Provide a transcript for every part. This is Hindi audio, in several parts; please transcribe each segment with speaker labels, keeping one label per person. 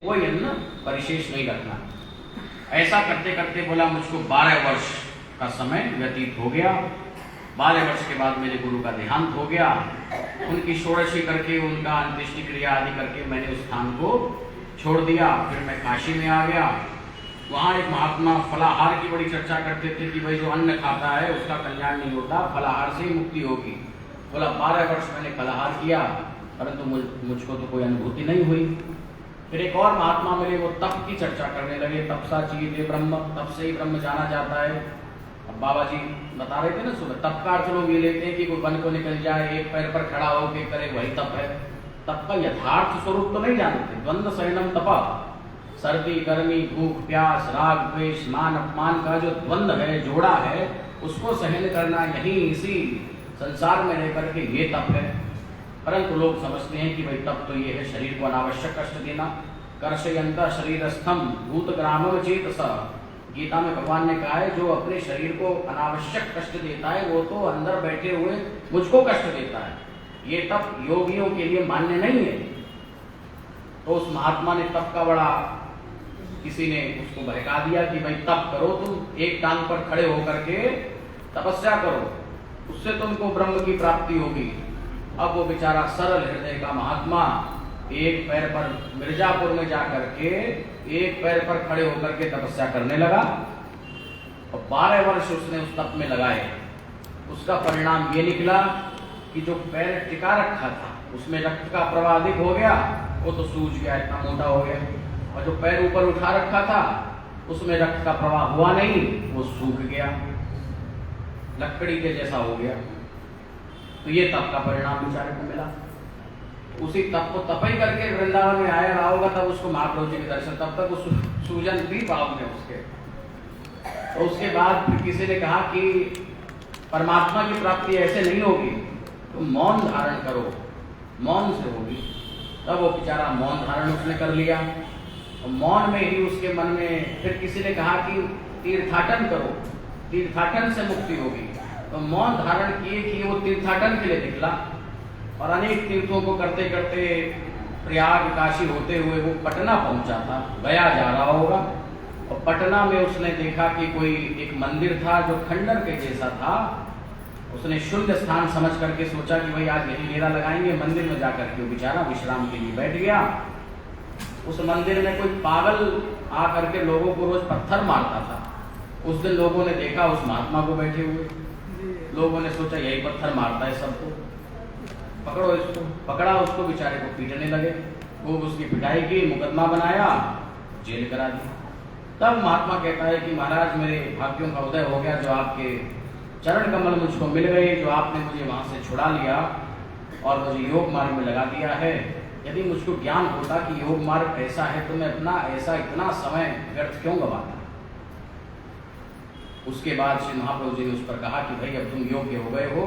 Speaker 1: कोई अन्न परिशेष नहीं रखना। ऐसा करते करते बोला मुझको 12 वर्ष का समय व्यतीत हो गया। 12 वर्ष के बाद मेरे गुरु का देहांत हो गया। उनकी षोडशी करके उनका अंत्येष्टि क्रिया आदि करके मैंने उस स्थान को छोड़ दिया। फिर मैं काशी में आ गया। वहाँ एक महात्मा फलाहार की बड़ी चर्चा करते थे कि भाई जो अन्न खाता है उसका कल्याण नहीं होता, फलाहार से ही मुक्ति होगी। बोला 12 वर्ष मैंने फलाहार किया परंतु मुझको तो कोई अनुभूति नहीं हुई। फिर एक और महात्मा मिले, वो तप की चर्चा करने लगे। तपसा चीते ब्रह्म, तप से ही ब्रह्म जाना जाता है। अब बाबा जी बता रहे थे ना सुबह, तप का अर्थ लोग ये लेते हैं कि कोई वन को निकल जाए, एक पैर पर खड़ा होकर करे, वही तप है। तप का यथार्थ स्वरूप तो नहीं जानते। द्वंद्व सहनम तपा, सर्दी गर्मी भूख प्यास राग द्वेष मान अपमान का जो द्वंद्व है, जोड़ा है, उसको सहन करना यही इसी संसार में रह करके ये तप है। परंतु लोग समझते हैं कि भाई तप तो ये है शरीर को अनावश्यक कष्ट देना। कर्षयंता शरीरस्थम भूतग्रामव चेतसा, गीता में भगवान ने कहा है जो अपने शरीर को अनावश्यक कष्ट देता है वो तो अंदर बैठे हुए मुझको कष्ट देता है। ये तप योगियों के लिए मान्य नहीं है। तो उस महात्मा ने तप का बड़ा, किसी ने उसको बहका दिया कि भाई तप करो, तुम एक टांग पर खड़े होकर के तपस्या करो, उससे तुमको ब्रह्म की प्राप्ति होगी। अब वो बेचारा सरल हृदय का महात्मा एक पैर पर मिर्जापुर में जाकर के एक पैर पर खड़े होकर के तपस्या करने लगा और 12 वर्ष उसने उस तप में लगाए। उसका परिणाम ये निकला कि जो पैर टिका रखा था उसमें रक्त का प्रवाह अधिक हो गया, वो तो सूज गया, इतना मोटा हो गया। और जो पैर ऊपर उठा रखा था उसमें रक्त का प्रवाह हुआ नहीं, वो सूख गया, लकड़ी के जैसा हो गया। तो ये तप का परिणाम बेचारे को मिला। उसी तप को तपई करके वृंदावन में आया रहा होगा, तब उसको महाप्रभु जी के दर्शन, तब तक वो सूजन भी पाव में उसके। तो उसके बाद फिर किसी ने कहा कि परमात्मा की प्राप्ति ऐसे नहीं होगी, तो मौन धारण करो, मौन से होगी। तब वो बेचारा मौन धारण उसने कर लिया और मौन में ही उसके मन में फिर किसी ने कहा कि तीर्थाटन करो, तीर्थाटन से मुक्ति होगी। तो मौन धारण किए कि वो तीर्थाटन के लिए निकला और अनेक तीर्थों को करते करते प्रयाग काशी होते हुए वो पटना पहुंचा था, गया जा रहा होगा। और पटना में उसने देखा कि कोई एक मंदिर था जो खंडर के जैसा था। उसने शून्य स्थान समझ करके सोचा कि भाई आज यहीं डेरा लगाएंगे। मंदिर में जाकर के वो बेचारा विश्राम के लिए बैठ गया। उस मंदिर में कोई पागल आकर के लोगों को रोज पत्थर मारता था। उस दिन लोगों ने देखा उस महात्मा को बैठे हुए, लोगों ने सोचा यही पत्थर मारता है सबको, पकड़ो इसको। पकड़ा, उसको बेचारे को पीटने लगे। वो उसकी पिटाई की, मुकदमा बनाया, जेल करा दिया। तब महात्मा कहता है कि महाराज मेरे भाग्यों का उदय हो गया, जो आपके चरण कमल मुझको मिल गए, जो आपने मुझे वहां से छुड़ा लिया और मुझे योग मार्ग में लगा दिया है। यदि मुझको ज्ञान होता कि योग मार्ग ऐसा है तो मैं अपना ऐसा इतना समय व्यर्थ क्यों गवाता। उसके बाद श्री महाप्रभु जी ने उस पर कहा कि भाई अब तुम योग्य हो गए हो,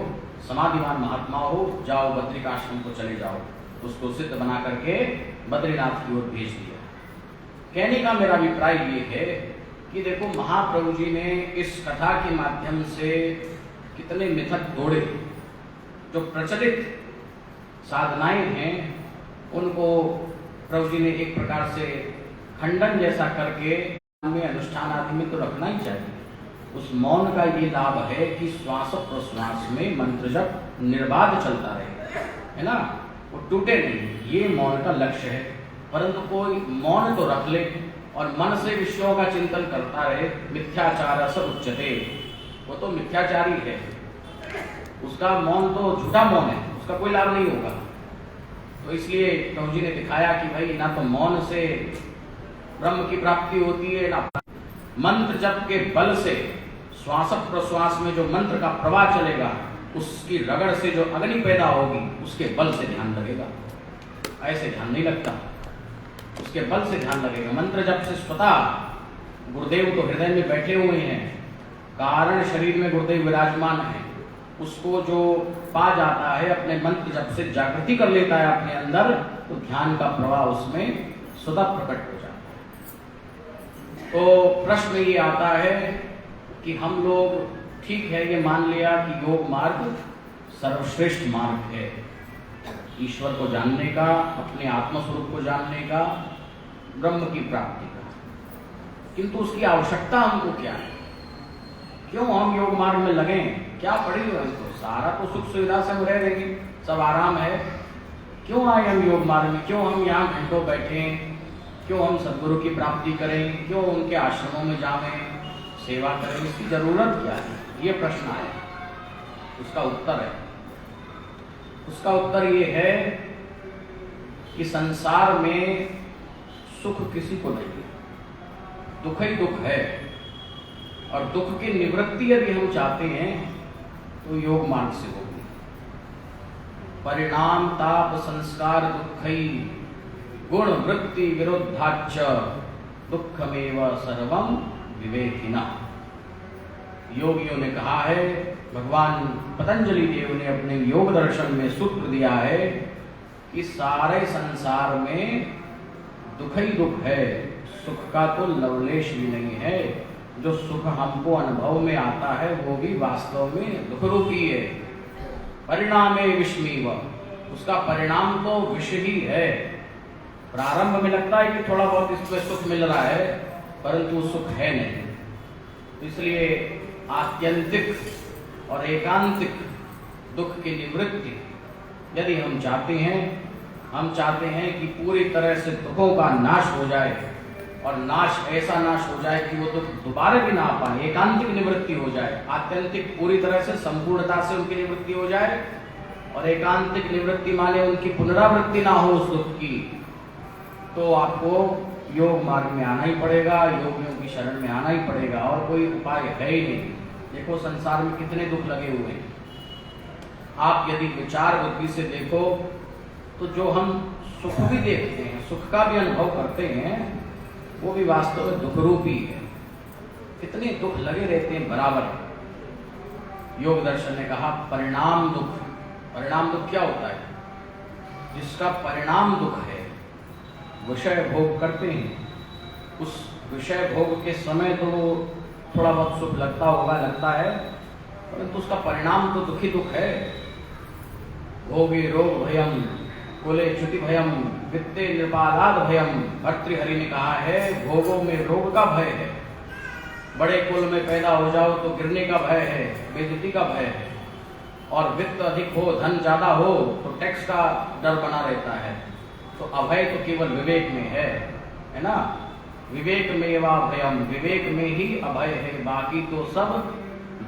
Speaker 1: समाधिमान महात्मा हो, जाओ बद्रिकाश्रम को चले जाओ। उसको सिद्ध बना करके बद्रीनाथ की ओर भेज दिया। कहने का मेरा अभिप्राय ये है कि देखो महाप्रभु जी ने इस कथा के माध्यम से कितने मिथक तोड़े। जो प्रचलित साधनाएं हैं उनको प्रभु जी ने एक प्रकार से खंडन जैसा करके हमें अनुष्ठान आदि में तो रखना ही चाहिए। उस मौन का ये लाभ है कि श्वास प्रश्वास में मंत्र जप निर्बाध चलता रहे, है ना, वो टूटे नहीं। ये मौन का लक्ष्य है। परंतु कोई मौन तो रख ले और मन से विषयों का चिंतन करता रहे, मिथ्याचार स उच्यते, वो तो मिथ्याचारी है। उसका मौन तो झूठा मौन है, उसका कोई लाभ नहीं होगा। तो इसलिए प्रभु जी ने दिखाया कि भाई ना तो मौन से ब्रह्म की प्राप्ति होती है, ना मंत्र जप के बल से श्वास प्रश्वास में जो मंत्र का प्रवाह चलेगा उसकी रगड़ से जो अग्नि पैदा होगी उसके बल से ध्यान लगेगा। ऐसे ध्यान नहीं लगता, उसके बल से ध्यान लगेगा। मंत्र जप से स्वतः गुरुदेव तो हृदय में बैठे हुए हैं, कारण शरीर में गुरुदेव विराजमान है। उसको जो पा जाता है अपने मंत्र जप से जागृति कर लेता है अपने अंदर, तो ध्यान का प्रवाह उसमें स्वतः प्रकट हो जाता है। तो प्रश्न ये आता है कि हम लोग ठीक है ये मान लिया कि योग मार्ग सर्वश्रेष्ठ मार्ग है ईश्वर को जानने का, अपने आत्मस्वरूप को जानने का, ब्रह्म की प्राप्ति का, किंतु उसकी आवश्यकता हमको क्या है? क्यों हम योग मार्ग में लगे? क्या पड़ी हो हमको? सारा तो सुख सुविधा से हम रह रहे हैं, सब आराम है। क्यों आए हम योग मार्ग में? क्यों हम यहाँ घंटों बैठे? क्यों हम सदगुरु की प्राप्ति करें? क्यों उनके आश्रमों में जावें, सेवा करें? इसकी जरूरत क्या है? ये प्रश्न आया। उसका उत्तर ये है कि संसार में सुख किसी को नहीं है, दुख ही दुख है। और दुख की निवृत्ति यदि हम चाहते हैं तो योग मार्ग से होगी। परिणाम ताप संस्कार दुखई गुण वृत्ति विरोधाच दुखमेव सर्वम विवेकिना। योगियों ने कहा है, भगवान पतंजलि देव ने अपने योग दर्शन में सूत्र दिया है कि सारे संसार में दुख ही दुख है, सुख का तो लवलेश भी नहीं है। जो सुख हमको अनुभव में आता है वो भी वास्तव में दुख रूपी है। परिणामे विषमीव, उसका परिणाम तो विष ही है। प्रारंभ में लगता है कि थोड़ा बहुत इसमें सुख मिल रहा है, परंतु सुख है नहीं। इसलिए आत्यंतिक और एकांतिक दुख की निवृत्ति यदि हम चाहते हैं कि पूरी तरह से दुखों का नाश हो जाए, और नाश ऐसा नाश हो जाए कि वो दुख दोबारा भी ना आ पाए, एकांतिक निवृत्ति हो जाए। आत्यंतिक पूरी तरह से संपूर्णता से उनकी निवृत्ति हो जाए, और एकांतिक निवृत्ति माने उनकी पुनरावृत्ति ना हो उस दुख की, तो आपको योग मार्ग में आना ही पड़ेगा, योगियों की शरण में आना ही पड़ेगा, और कोई उपाय है ही नहीं। देखो संसार में कितने दुख लगे हुए हैं। आप यदि विचार बुद्धि से देखो तो जो हम सुख भी देखते हैं, सुख का भी अनुभव करते हैं, वो भी वास्तव में दुख रूपी है। कितने दुख लगे रहते हैं बराबर। योग दर्शन ने कहा परिणाम दुख। परिणाम दुख क्या होता है? जिसका परिणाम दुख है, विषय भोग करते हैं, उस विषय भोग के समय तो थोड़ा बहुत सुख लगता है, परंतु उसका परिणाम तो दुखी दुख है। भोगे रोग भयम कुले च्युति भयम वित्ते निर्बाधाद भयम। भर्तृहरि ने कहा है भोगों में रोग का भय है, बड़े कुल में पैदा हो जाओ तो गिरने का भय है, बेइज्जती का भय है, और वित्त अधिक हो, धन ज्यादा हो तो टैक्स का डर बना रहता है। तो अभय तो केवल विवेक में है ना। विवेक में वा भयम, विवेक में ही अभय है, बाकी तो सब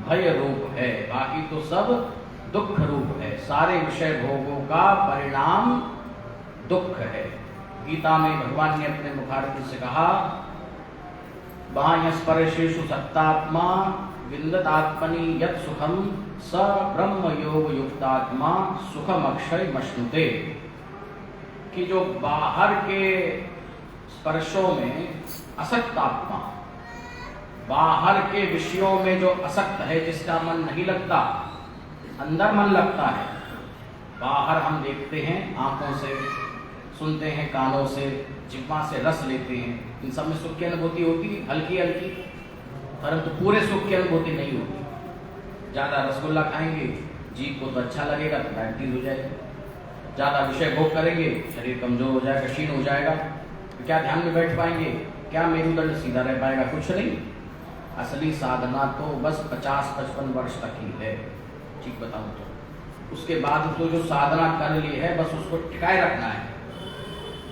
Speaker 1: भय रूप है, बाकी तो सब दुख रूप है। सारे विषय भोगों का परिणाम दुख है। गीता में भगवान ने अपने मुखारविंद से कहा बाह्यस्पर्शेषु सक्तात्मा विन्दतात्मनि यत् सुखम स ब्रह्म योग युक्तात्मा सुखम अक्षय मश्नुते। कि जो बाहर के स्पर्शों में असक्त आत्मा, बाहर के विषयों में जो असक्त है, जिसका मन नहीं लगता, अंदर मन लगता है। बाहर हम देखते हैं आंखों से, सुनते हैं कानों से, जिह्वा से रस लेते हैं, इन सब में सुख की अनुभूति होती है हल्की हल्की, परंतु पूरे सुख की अनुभूति नहीं होती। ज़्यादा रसगुल्ला खाएंगे जीभ को तो अच्छा लगेगा, तो डायबिटीज हो जाएगी। ज़्यादा विषय भोग करेंगे शरीर कमजोर हो जाएगा, क्षीण हो जाएगा, तो क्या ध्यान में बैठ पाएंगे, क्या मेरुदंड सीधा रह पाएगा? कुछ नहीं। असली साधना तो बस 50-55 वर्ष तक ही है, ठीक बताऊं तो। उसके बाद तो जो साधना कर ली है बस उसको टिकाए रखना है।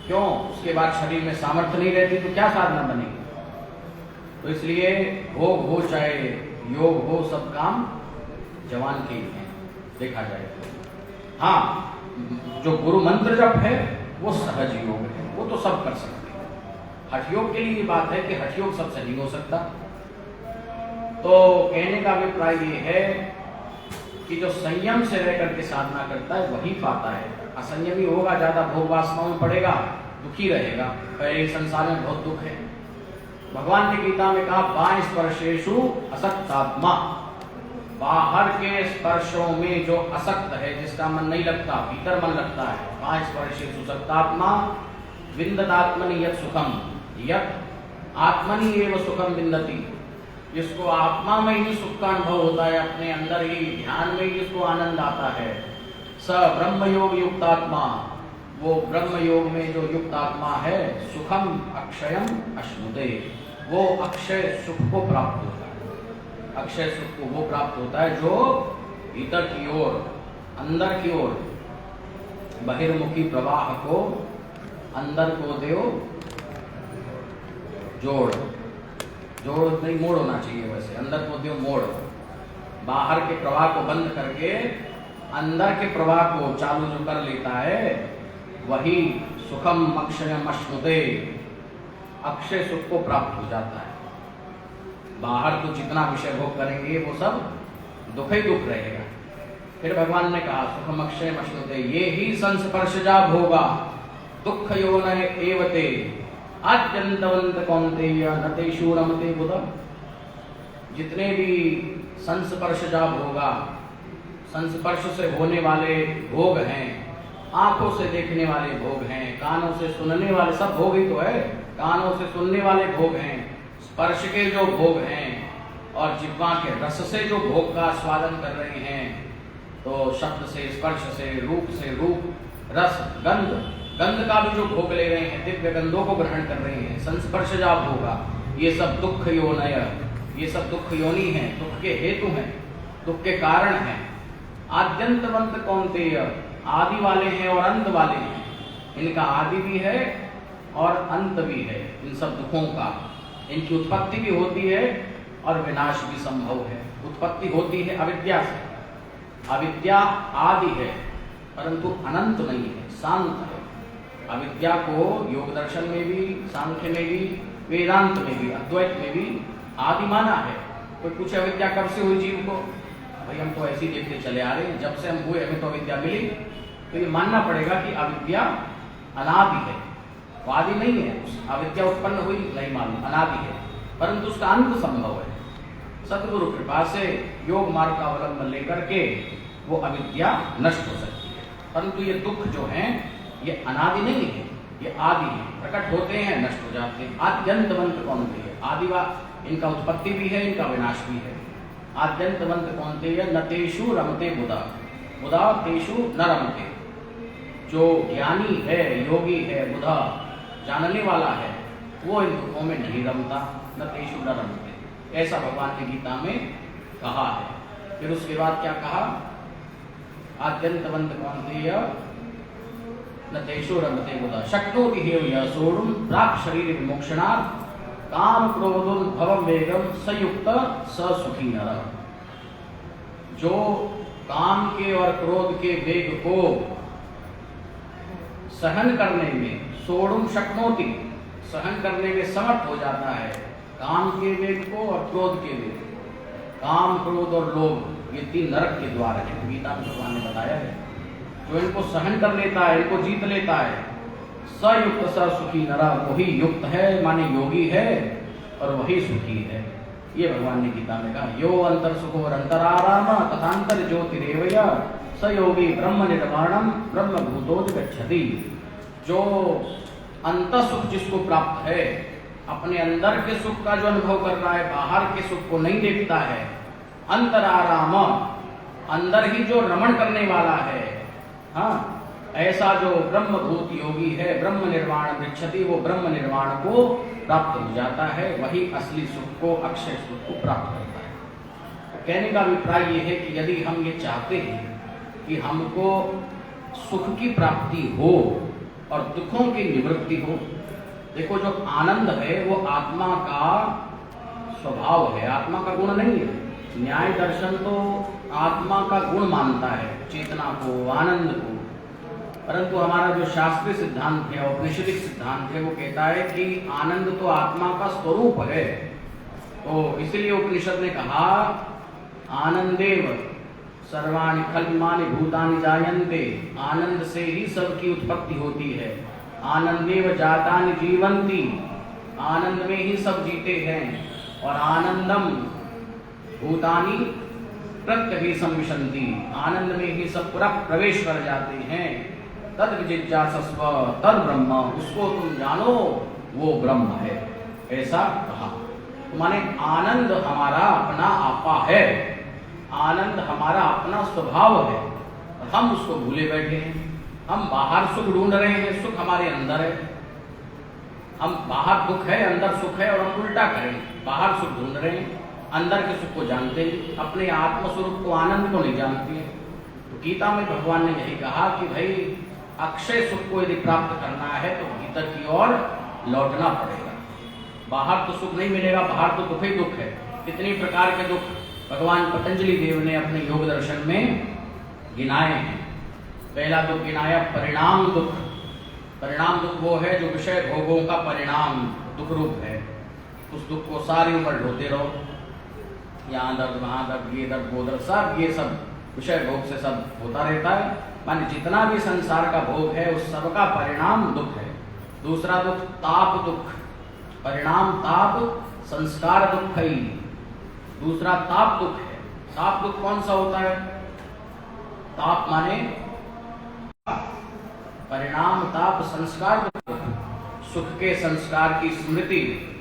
Speaker 1: क्यों? उसके बाद शरीर में सामर्थ्य नहीं रहती तो क्या साधना बनेगी? तो इसलिए भोग हो चाहे योग हो, सब काम जवान के ही हैं, देखा जाए तो। हाँ, जो गुरु मंत्र जप है वो सहज योग है, वो तो सब कर सकते हैं। हठ योग के लिए ये बात है कि हठ योग सबसे नहीं हो सकता। तो कहने का अभिप्राय ये है कि जो संयम से रह करके साधना करता है वही पाता है। असंयमी होगा, ज्यादा भोग वासनाओं में पड़ेगा, दुखी रहेगा। पहले संसार में बहुत दुख है। भगवान ने गीता में कहा बाह्य स्पर्शेषु असक्तात्मा, बाहर के स्पर्शों में जो असक्त है, जिसका मन नहीं लगता, भीतर मन लगता है। बाह्य स्पर्शेषु सक्तात्मा विन्दतात्मनि यत् सुखम, यत् आत्मनि एव सुखम विन्दति। जिसको आत्मा में ही सुख का अनुभव होता है, अपने अंदर ही ध्यान में ही जिसको आनंद आता है, स ब्रह्म योग युक्तात्मा, वो ब्रह्म योग में जो युक्त आत्मा है, सुखम अक्षयम अश्नुते, वो अक्षय सुख को प्राप्त होता है। अक्षय सुख को वो प्राप्त होता है जो भीतर की ओर, अंदर की ओर बहिर्मुखी प्रवाह को अंदर को देओ जोड़, जोड़ नहीं मोड़ होना चाहिए, वैसे अंदर को देओ मोड़, बाहर के प्रवाह को बंद करके अंदर के प्रवाह को चालू जो कर लेता है वही सुखम अक्षयम अश्नुते, अक्षय सुख को प्राप्त हो जाता है। बाहर तो जितना विषय भोग करेंगे वो सब दुख ही दुख रहेगा। फिर भगवान ने कहा सुखम अक्षयम अश्नुते, ये ही संस्पर्शजा भोगा दुख योनय एवते आद्यंतवंत कौन्तेय न तेषु रमते बुधा। जितने भी संस्पर्शजा भोगा, संस्पर्श से होने वाले भोग हैं, आंखों से देखने वाले भोग हैं, कानों से सुनने वाले, सब भोग ही तो है, कानों से सुनने वाले भोग हैं, स्पर्श के जो भोग हैं और जिह्वा के रस से जो भोग का स्वादन कर रहे हैं, तो शब्द से, स्पर्श से, रूप, रस, गंध, गंध का भी जो भोग ले रहे हैं, दिव्य गंधों को ग्रहण कर रहे हैं, संस्पर्शजा भोगा, ये सब दुख योनय, ये सब दुख योनि हैं, दुख के हेतु हैं, दुख के कारण हैं। आद्यंतवंत कौन्तेय, आदि वाले हैं और अंत वाले हैं, इनका आदि भी है और अंत भी है। इन सब दुखों का, इनकी उत्पत्ति भी होती है और विनाश भी संभव है। उत्पत्ति होती है अविद्या से, अविद्या आदि है परंतु अनंत नहीं है, शांत है। अविद्या को योग दर्शन में भी, सांख्य में भी, वेदांत में भी, अद्वैत में भी आदि माना है। कोई पूछे अविद्या कब से हुई जीव को, भाई हम तो ऐसे ही देखते चले आ रहे हैं, जब से हम हुए हमें तो अविद्या मिली, तो ये मानना पड़ेगा कि अविद्या अनादि है, वो आदि नहीं है। अविद्या उत्पन्न हुई नहीं मालूम, अनादि है, परंतु उसका अंत संभव है। सतगुरु कृपा से योग मार्ग का अवलंबन लेकर के वो अविद्या नष्ट हो सकती है। परंतु ये दुख जो हैं ये अनादि नहीं है, ये आदि है, प्रकट होते हैं नष्ट हो जाते हैं। आद्यंतवंत कौन्तेय, आदिवा, इनका उत्पत्ति भी है, इनका विनाश भी है। आद्यंतवंत कौन्तेय न तेषु रमते बुधा, बुधा तेषु न रमते। जो ज्ञानी है, योगी है, बुधा जानने वाला है, वो इन दुखों में नहीं रमता, न तेषु न रमते, ऐसा भगवान ने गीता में कहा है। फिर उसके बाद क्या कहा, आद्यंतवंत कौन्तेय न तेषु रमते बुधा शक्नोति हेव यः सोढुं प्राक् शरीर विमोक्षणात् काम क्रोधोद्भवं वेगम संयुक्त स सुखी नरः। जो काम के और क्रोध के वेग को सहन करने में, सोढुं शक्नोति, सहन करने में समर्थ हो जाता है, काम के वेग को और क्रोध के वेग, काम, क्रोध और लोभ, ये तीन नरक के द्वार हैं, गीता में भगवान ने बताया है। जो इनको सहन कर लेता है, इनको जीत लेता है, सयुक्त स सुखी नरः, वही युक्त है माने योगी है और वही सुखी है। ये भगवान ने गीता में कहा, यो अंतर सुखो अंतराराम तथांतर ज्योतिरेवय स योगी ब्रह्म निर्वाणम ब्रह्म भूतोऽधिगच्छति। जो अंत सुख जिसको प्राप्त है, अपने अंदर के सुख का जो अनुभव कर रहा है, बाहर के सुख को नहीं देखता है, अंतराराम, अंदर ही जो रमण करने वाला है, हाँ, ऐसा जो ब्रह्मभूत योगी है, ब्रह्म निर्वाण गच्छति, वो ब्रह्म निर्वाण को प्राप्त हो जाता है, वही असली सुख को, अक्षय सुख को प्राप्त करता है। कहने का अभिप्राय ये है कि यदि हम ये चाहते हैं कि हमको सुख की प्राप्ति हो और दुखों की निवृत्ति हो, देखो जो आनंद है वो आत्मा का स्वभाव है, आत्मा का गुण नहीं है। न्याय दर्शन तो आत्मा का गुण मानता है, चेतना को, आनंद को, परंतु हमारा जो शास्त्रीय सिद्धांत है, औपनिषदिक सिद्धांत है, वो कहता है कि आनंद तो आत्मा का स्वरूप है। तो इसलिए उपनिषद ने कहा, आनंदेव सर्वाणि खल्वानि भूतानि जायन्ते, आनंद से ही सबकी उत्पत्ति होती है। आनंदेव जातानि जीवन्ति, आनंद में ही सब जीते हैं। और आनंदम भूतानि प्रत्यभिसंविशन्ति, आनंद में ही सब पूरा प्रवेश कर जाते हैं। तद विजिज्ञासस्व तद ब्रह्म, उसको तुम जानो वो ब्रह्म है, ऐसा कहा। माने आनंद हमारा अपना आपा है, आनंद हमारा अपना स्वभाव है, और हम उसको भूले बैठे हैं। हम बाहर सुख ढूंढ रहे हैं, सुख हमारे अंदर है। हम बाहर दुख है, अंदर सुख है, और हम उल्टा करें, बाहर सुख ढूंढ रहे हैं, अंदर के सुख को जानते हैं, अपने आत्मस्वरूप को, आनंद को नहीं जानते हैं। तो गीता में भगवान ने यही कहा कि भाई अक्षय सुख को यदि प्राप्त करना है तो भीतर की ओर लौटना पड़ेगा। बाहर तो सुख नहीं मिलेगा, बाहर तो दुख ही दुख है। कितनी प्रकार के दुख भगवान पतंजलि देव ने अपने योग दर्शन में गिनाए हैं। पहला दुख गिनाया परिणाम दुख। परिणाम दुख वो है जो विषय भोगों का परिणाम दुख रूप है। उस दुख को सारी उम्र ढोते रहो, यहाँ दर्द, वहाँ दर्द, ये दर्द, वो दर्द, सब ये सब विषय भोग से सब होता रहता है। माने जितना भी संसार का भोग है उस सब का परिणाम दुख है। दूसरा दुख ताप दुख। परिणाम ताप, संस्कार दुख है। दूसरा ताप दुख है। ताप दुख कौन सा होता है? ताप माने परिणाम ताप, संस्कार दुख। सुख के संस्कार की स्मृति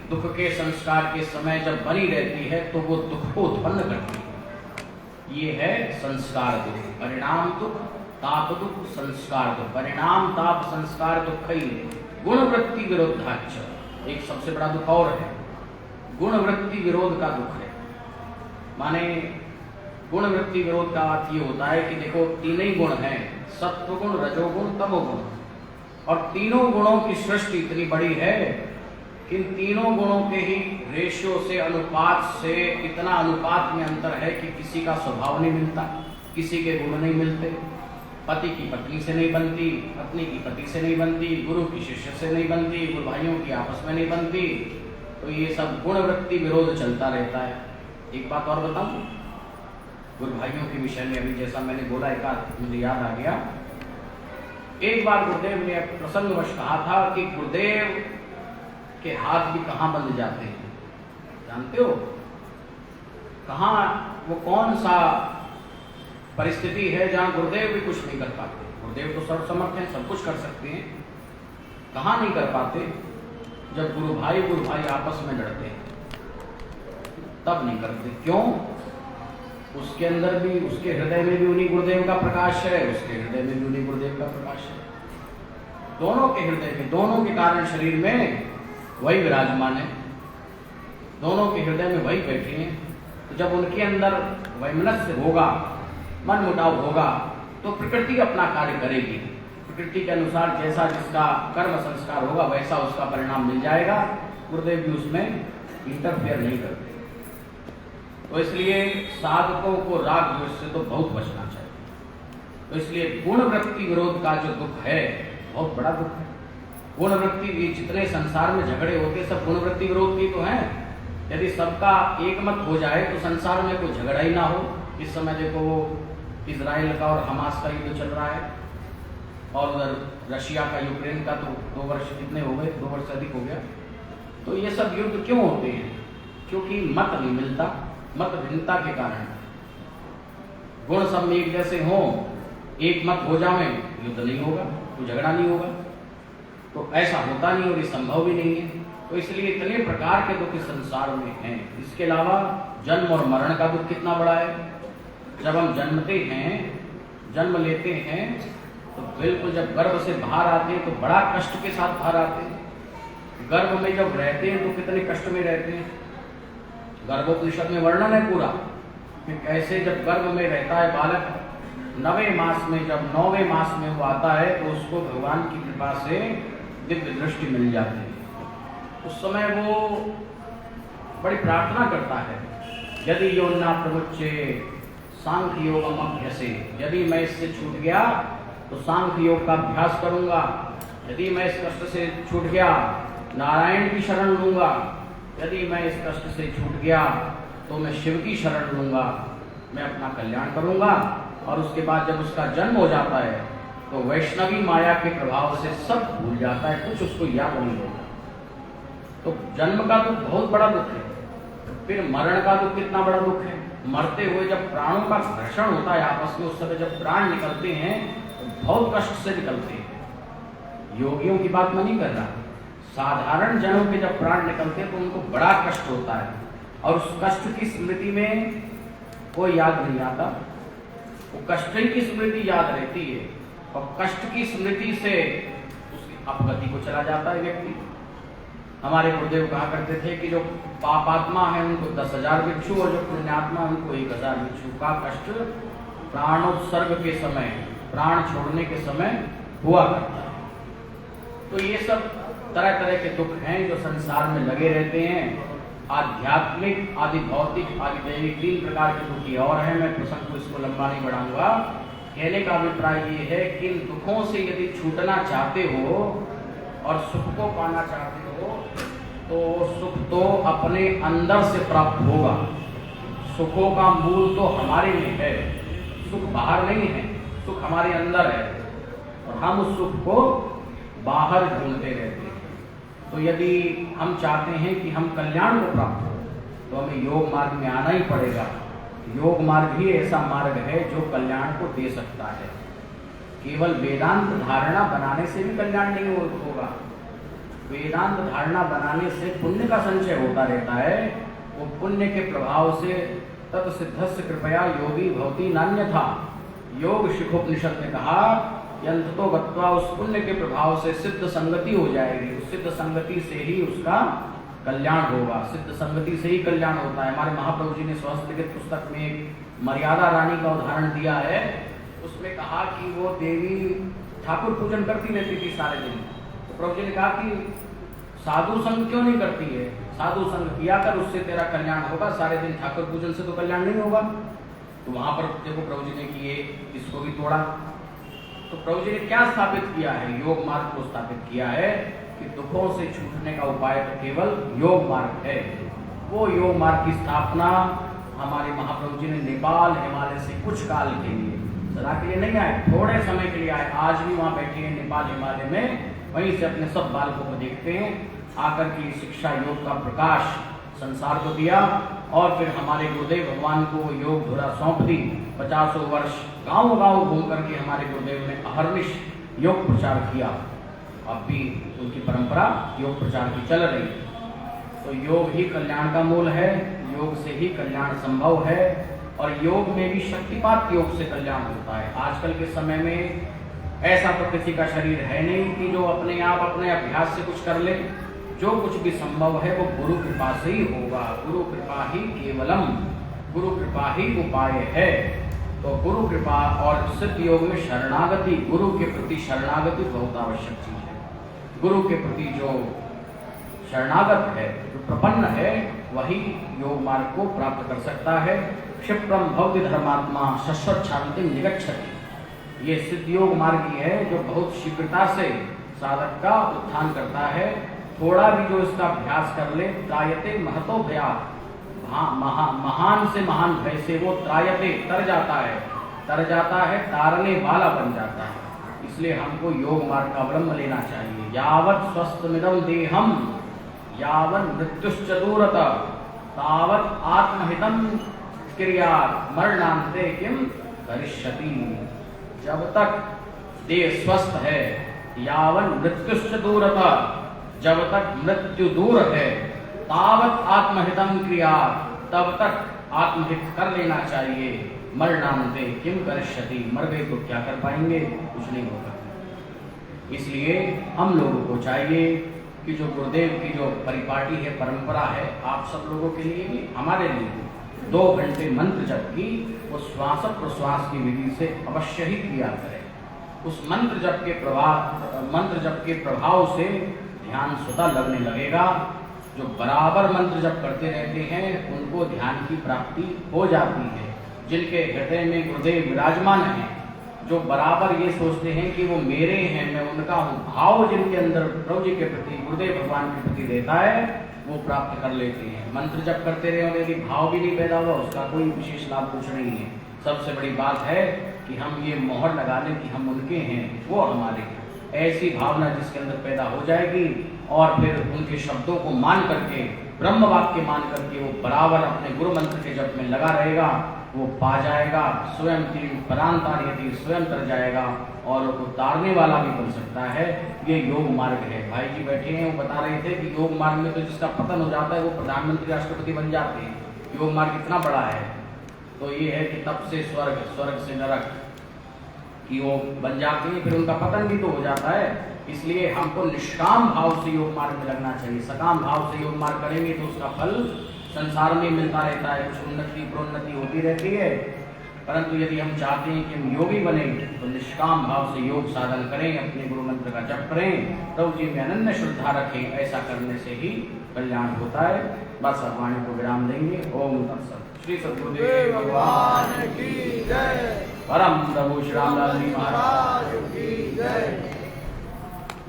Speaker 1: दुख के संस्कार के समय जब बनी रहती है तो वो दुख को उत्पन्न करती है। ये है संस्कार दुख। परिणाम दुख, ताप दुख, संस्कार दुख। परिणाम ताप संस्कार दुख ही गुणवृत्ति विरोधाच। एक सबसे बड़ा दुख और है, गुणवृत्ति विरोध का दुख है। माने गुणवृत्ति विरोध का अर्थ ये होता है कि देखो तीन ही गुण हैं, सत्व गुण, रजोगुण, तमोगुण, और तीनों गुणों की सृष्टि इतनी बड़ी है कि इन तीनों गुणों के ही रेशियो से, अनुपात से इतना अनुपात में अंतर है कि किसी का स्वभाव नहीं मिलता, किसी के गुण नहीं मिलते। पति की पत्नी से नहीं बनती, पत्नी की पति से नहीं बनती, गुरु की शिष्य से नहीं बनती, गुरु भाइयों की आपस में नहीं बनती। तो ये सब गुणवृत्ति विरोध चलता रहता है। एक बात और बताऊं गुरु भाइयों के विषय में, अभी जैसा मैंने बोला एक बात मुझे याद आ गया। एक बार गुरुदेव ने प्रसंगवश कहा था कि गुरुदेव के हाथ भी कहाँ बंध जाते हैं, जानते हो? कहाँ, वो कौन सा परिस्थिति है जहां गुरुदेव भी कुछ नहीं कर पाते? गुरुदेव तो सर्वसमर्थ हैं, सब कुछ कर सकते हैं। कहाँ नहीं कर पाते? जब गुरु भाई आपस में लड़ते हैं तब नहीं करते। क्यों? उसके अंदर भी, उसके हृदय में भी उन्हीं गुरुदेव का प्रकाश है, उसके हृदय में भी उन्हीं गुरुदेव का प्रकाश है। दोनों के हृदय में, दोनों के कारण शरीर में वही विराजमान है, दोनों के हृदय में वही बैठे हैं। तो जब उनके अंदर वैमनस्य होगा, मन मुटाव होगा, तो प्रकृति अपना कार्य करेगी। प्रकृति के अनुसार जैसा जिसका कर्म संस्कार होगा वैसा उसका परिणाम मिल जाएगा। गुरुदेव भी उसमें इंटरफेयर नहीं करते। तो इसलिए साधकों को राग द्वेष से तो बहुत बचना चाहिए। तो इसलिए गुणवृत्ति विरोध का जो दुख है बहुत बड़ा दुख है। गुणवृत्ति, जितने संसार में झगड़े होते सब गुणवृत्ति विरोध की तो हैं। यदि सबका एक मत हो जाए तो संसार में कोई झगड़ा ही ना हो। इस समय देखो वो इजराइल का और हमास का युद्ध चल रहा है, और उधर रशिया का यूक्रेन का तो 2 वर्ष कितने हो गए, 2 वर्ष से अधिक हो गया। तो ये सब युद्ध क्यों होते हैं? क्योंकि मत नहीं मिलता, मत भिन्नता के कारण। गुण सब में एक जैसे हो, एक मत हो जाए, युद्ध नहीं होगा, कोई झगड़ा नहीं होगा। तो ऐसा होता नहीं और ये संभव भी नहीं है। तो इसलिए इतने प्रकार के दुख इस संसार में हैं। इसके अलावा जन्म और मरण का दुख कितना बड़ा है। जब हम जन्मते हैं, जन्म लेते हैं, तो बिल्कुल जब गर्भ से बाहर आते हैं तो बड़ा कष्ट के साथ बाहर आते हैं। गर्भ में जब रहते हैं तो कितने कष्ट में रहते हैं। गर्भोपनिषद में वर्णन है पूरा कि कैसे जब गर्भ में रहता है बालक, 9वें मास में, जब 9वें मास में वो आता है तो उसको भगवान की कृपा से दिव्य दृष्टि मिल जाती है। उस समय वो बड़ी प्रार्थना करता है, यदि योजना प्रमुच्चे सांख्य योगम अभ्यसे। यदि मैं इससे छूट गया तो सांख्य योग का अभ्यास करूंगा। यदि मैं इस कष्ट से छूट गया नारायण की शरण लूंगा। यदि मैं इस कष्ट से छूट गया तो मैं शिव की शरण लूंगा, मैं अपना कल्याण करूंगा। और उसके बाद जब उसका जन्म हो जाता है तो वैष्णवी माया के प्रभाव से सब भूल जाता है, कुछ उसको याद नहीं होता। तो जन्म का दुख बहुत बड़ा दुख है। फिर मरण का दुख कितना बड़ा दुख है। मरते हुए जब प्राणों का घर्षण होता है आपस में, उस समय जब प्राण निकलते हैं तो बहुत कष्ट से निकलते हैं। योगियों की बात मैं नहीं कर रहा, साधारण जनों के जब प्राण निकलते हैं तो उनको बड़ा कष्ट होता है। और उस कष्ट की स्मृति में कोई याद नहीं आता, वो कष्ट की स्मृति याद रहती है। और कष्ट की स्मृति से उसकी अपगति को चला जाता है व्यक्ति। हमारे गुरुदेव कहा करते थे कि जो पापात्मा है उनको 10,000 भिक्षु और जो पुण्यात्मा है उनको 1,000 भिक्षु का कष्ट प्राणोत्सर्ग के समय, प्राण छोड़ने के समय हुआ करता है। तो ये सब तरह तरह के दुख हैं जो संसार में लगे रहते हैं। आध्यात्मिक, आदि भौतिक, आदि दैविक, 3 प्रकार के दुखी और हैं। मैं प्रसंग को इसको लंबा नहीं बढ़ाऊंगा। कहने का अभिप्राय ये है कि इन दुखों से यदि छूटना चाहते हो और सुख को पाना चाहते हो तो सुख तो अपने अंदर से प्राप्त होगा। सुखों का मूल तो हमारे में है, सुख बाहर नहीं है, सुख हमारे अंदर है और हम उस सुख को बाहर ढूंढते रहते हैं। तो यदि हम चाहते हैं कि हम कल्याण को प्राप्त हो तो हमें योग मार्ग में आना ही पड़ेगा। योग मार्ग ही ऐसा मार्ग है जो कल्याण को दे सकता है। केवल वेदांत धारणा बनाने से भी कल्याण नहीं होगा। वेदांत धारणा बनाने से पुण्य का संचय होता रहता है। वो पुण्य के प्रभाव से तत्सिद्धस्य कृपया योगी भवति नान्यथा। योग शिखोपनिषद ने कहा यंततो गत्वा, उस पुण्य के प्रभाव से सिद्ध संगति हो जाएगी। उस सिद्ध संगति से ही उसका कल्याण होगा। सिद्ध संगति से ही कल्याण होता है। हमारे महाप्रभु जी ने स्वहस्त लिखित पुस्तक में एक मर्यादा रानी का उदाहरण दिया है। उसमें कहा कि वो देवी ठाकुर पूजन करती रहती थी सारे दिन। तो प्रभु जी ने कहा कि साधु संग क्यों नहीं करती है? साधु संग किया कर, उससे तेरा कल्याण होगा। सारे दिन ठाकुर पूजन से तो कल्याण नहीं होगा। तो वहां पर देखो प्रभु जी ने किए, इसको भी तोड़ा। तो प्रभु जी ने क्या स्थापित किया है? योग मार्ग को स्थापित किया है कि दुखों से छूटने का उपाय तो केवल योग मार्ग है। वो योग मार्ग की स्थापना हमारे महाप्रभु जी ने नेपाल हिमालय से कुछ काल के लिए, सदा के लिए नहीं आए, थोड़े समय के लिए आए। आज भी वहाँ बैठे हैं नेपाल हिमालय में, वहीं से अपने सब बालकों को देखते हैं। आकर के शिक्षा योग का प्रकाश संसार को दिया और फिर हमारे गुरुदेव भगवान को योग धुरा सौंप दी। 50 वर्ष गांव गांव घूम करके हमारे गुरुदेव ने अहर्निश योग प्रचार किया। अब भी उनकी परंपरा योग प्रचार की चल रही है। तो योग ही कल्याण का मूल है, योग से ही कल्याण संभव है और योग में भी शक्तिपात योग से कल्याण होता है। आजकल के समय में ऐसा तो किसी का शरीर है नहीं कि जो अपने आप अपने अभ्यास से कुछ कर ले। जो कुछ भी संभव है वो गुरु कृपा से ही होगा। गुरु कृपा ही केवलम, गुरु कृपा ही उपाय है। तो गुरु कृपा और सिद्ध योग में शरणागति, गुरु के प्रति शरणागति बहुत आवश्यक चीज है। गुरु के प्रति जो शरणागत है, जो प्रपन्न है, वही योग मार्ग को प्राप्त कर सकता है। क्षिप्रम भवति धर्मात्मा शश्वत शांति निगच्छति। ये सिद्ध योग मार्ग ही है जो बहुत शीघ्रता से साधक का उत्थान करता है। थोड़ा भी जो इसका अभ्यास कर ले, त्रायते महतो भयात्, महान से महान भय से वो त्रायते तर जाता है, तारने वाला बन जाता है। इसलिए हमको योग मार्ग का अवलंब लेना चाहिए। यावत् स्वस्थमिदं देहम यावन् मृत्युश्च दूरतः तावत् आत्महितं क्रियात् मरणान्ते किम करिष्यति। जब तक देह स्वस्थ है, यावन् मृत्युश्च दूरतः, जब तक मृत्यु दूर है, तावत आत्महितम क्रिया, तब तक आत्महित कर लेना चाहिए। मरणान्ते किम करिष्यति, मर गए तो क्या कर पाएंगे? कुछ नहीं होगा। इसलिए हम लोगों को चाहिए कि जो गुरुदेव की जो परिपाटी है, परंपरा है, आप सब लोगों के लिए भी हमारे लिए भी 2 घंटे मंत्र जप की वो श्वास प्रश्वास की विधि से अवश्य ही किया करें। उस मंत्र जप के प्रभाव से ध्यान स्वतः लगने लगेगा। जो बराबर मंत्र जप करते रहते हैं उनको ध्यान की प्राप्ति हो जाती है। जिनके हृदय में गुरुदेव विराजमान हैं, जो बराबर ये सोचते हैं कि वो मेरे हैं, मैं उनका हूँ, भाव जिनके अंदर प्रभु जी के प्रति, गुरुदेव भगवान के प्रति रहता है, वो प्राप्त कर लेते हैं। मंत्र जप करते रहे और यदि भाव भी नहीं पैदा हुआ, उसका कोई विशेष लाभ कुछ नहीं है। सबसे बड़ी बात है कि हम ये मोहर लगा लें कि हम उनके हैं, वो हमारे हैं। ऐसी भावना जिसके अंदर पैदा हो जाएगी और फिर उनके शब्दों को मान करके, ब्रह्म वाक्य मान करके वो बराबर अपने गुरु मंत्र के जप में लगा रहेगा, वो पा जाएगा। स्वयं की परांतार्यति, स्वयं तर जाएगा और वो तारने वाला भी बन सकता है। ये योग मार्ग है। भाई जी बैठे हैं, वो बता रहे थे कि योग मार्ग में तो जिसका पतन हो जाता है वो प्रधानमंत्री राष्ट्रपति बन जाते हैं। योग मार्ग इतना बड़ा है। तो ये है कि तप से स्वर्ग, स्वर्ग से नरक, योग बन जाते हैं, फिर उनका पतन भी तो हो जाता है। इसलिए हमको निष्काम भाव से योग मार्ग में लगना चाहिए। सकाम भाव से योग मार्ग करेंगे तो उसका फल संसार में मिलता रहता है, कुछ उन्नति प्रोन्नति होती रहती है। परंतु यदि हम चाहते हैं कि हम योगी बने तो निष्काम भाव से योग साधन करें, अपने गुरु मंत्र का जप करें, प्रभु जी में अनन्य श्रद्धा रखें। ऐसा करने से ही कल्याण होता है। बस अब वाणी को विराम देंगे। ओम तत्सत। श्री सद्गुरुदेव भगवान की जय। परम प्रभु श्री रामलाल जी महाराज की जय।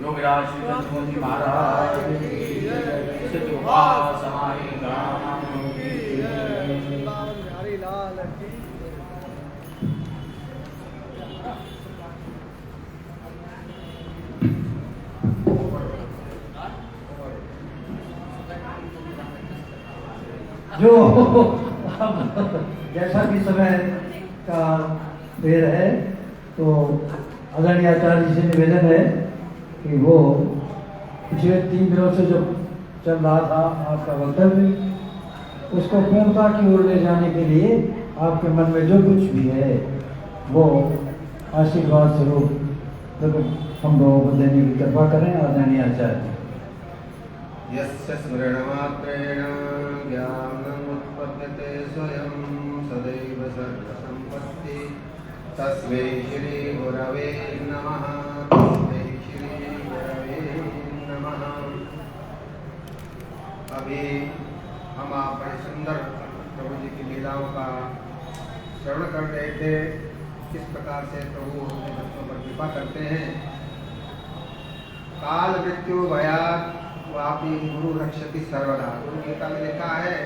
Speaker 1: योगीराज श्री सद्गुरु जी महाराज की जय। सिद्ध गोपाल समाधि राम की जय। हरि लाल की
Speaker 2: जो जैसा भी समय का देर है, तो आदरणीय आचार्य जी से निवेदन है कि वो पिछले 3 दिनों से जो चल रहा था आपका वक्तव्य, उसको पूर्णता की ओर ले जाने के लिए आपके मन में जो कुछ भी है वो आशीर्वाद स्वरूप हम लोगों को देने की कृपा करें। आदरणीय आचार्य।
Speaker 3: यस्य स्मरणमात्रेण ज्ञानमुत्पद्यते स्वयं सदैव सर्वसम्पत्ति तस्मै श्री गुरवे नमः। तस्मै श्री गुरवे नमः। अभी हम आप बड़े सुंदर प्रभु जी की लीलाओं का श्रवण कर रहे थे, किस प्रकार से प्रभु अपने बच्चों पर कृपा करते हैं। काल मृत्यु भयात् वापी गुरु रक्षति सर्वदा। गुरु गीता में लिखा है,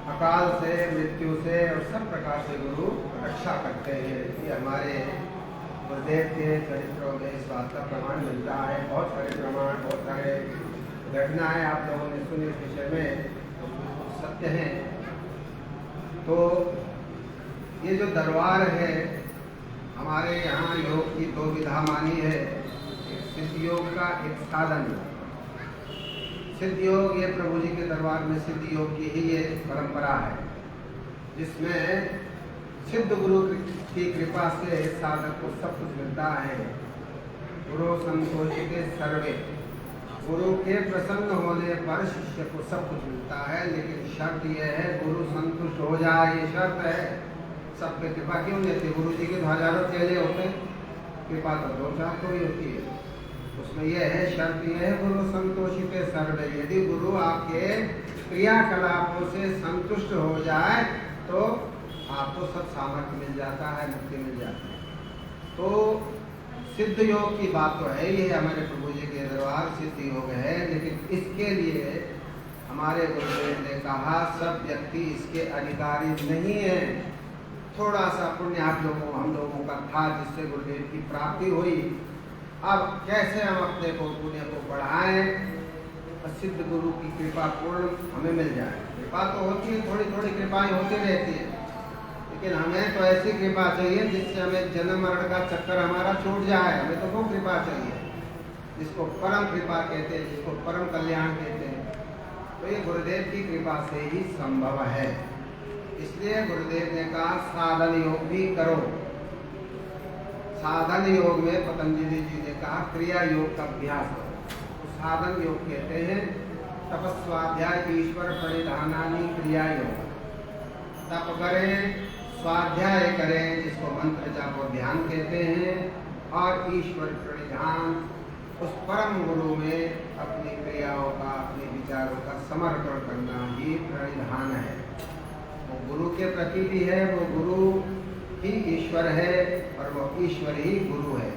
Speaker 3: अकाल से, मृत्यु से और सब प्रकार से गुरु रक्षा करते हैं। ये हमारे गुरुदेव के चरित्रों में इस बात का प्रमाण मिलता है। बहुत सारे प्रमाण, बहुत सारे घटनाएं आप लोगों ने सुनी इस विषय में, तो सत्य है। तो ये जो दरबार है, हमारे यहाँ योग की 2 विधा मानी है, एक सिद्ध योग का, एक साधन योग। सिद्ध योग ये प्रभु जी के दरबार में सिद्ध योग की ही ये परंपरा है, जिसमें सिद्ध गुरु की कृपा से साधक को सब कुछ मिलता है। गुरु संतोषिते सर्वे। गुरु के प्रसन्न होने पर शिष्य को सब कुछ मिलता है, लेकिन शर्त यह है गुरु संतुष्ट हो जाए, ये शर्त है। सब पे कृपा क्यों नहीं होती? गुरु जी के 1000 चेले होते, कृपा तो 2-4 को ही होती है। उसमें यह है, शर्त यह है गुरु संतोषित सर्वे। यदि गुरु आपके क्रियाकलापों से संतुष्ट हो जाए तो आपको सब सामर्थ्य मिल जाता है, मुक्ति मिल जाती है। तो सिद्ध योग की बात तो है, ये हमारे प्रभु जी के दरबार सिद्ध योग है, लेकिन इसके लिए हमारे गुरुदेव ने कहा सब व्यक्ति इसके अधिकारी नहीं है। थोड़ा सा पुण्य आप लोगों, हम लोगों का था, जिससे गुरुदेव की प्राप्ति हुई। अब कैसे हम अपने को पुण्य को बढ़ाएं, सिद्ध गुरु की कृपा पूर्ण हमें मिल जाए। कृपा तो होती है, थोड़ी थोड़ी कृपाएं होती रहती है, लेकिन हमें तो ऐसी कृपा चाहिए जिससे हमें जन्म मरण का चक्कर हमारा छूट जाए। हमें तो वो कृपा चाहिए जिसको परम कृपा कहते हैं, जिसको परम कल्याण कहते हैं। तो ये गुरुदेव की कृपा से ही संभव है। इसलिए गुरुदेव ने कहा साधन योग भी करो। साधन योग में पतंजलि जी ने कहा क्रिया योग का अभ्यास करो। तो साधन योग कहते हैं तपस्वाध्याय ईश्वर परिधानानि क्रिया योग। तप करें, स्वाध्याय करें, जिसको मंत्र जाप और ध्यान कहते हैं, और ईश्वर परिधान, उस परम गुरु में अपनी क्रियाओं का, अपने विचारों का समर्पण करना ही परिधान है। वो गुरु के प्रति भी है, वो गुरु ही ईश्वर है और वो ईश्वर ही गुरु है।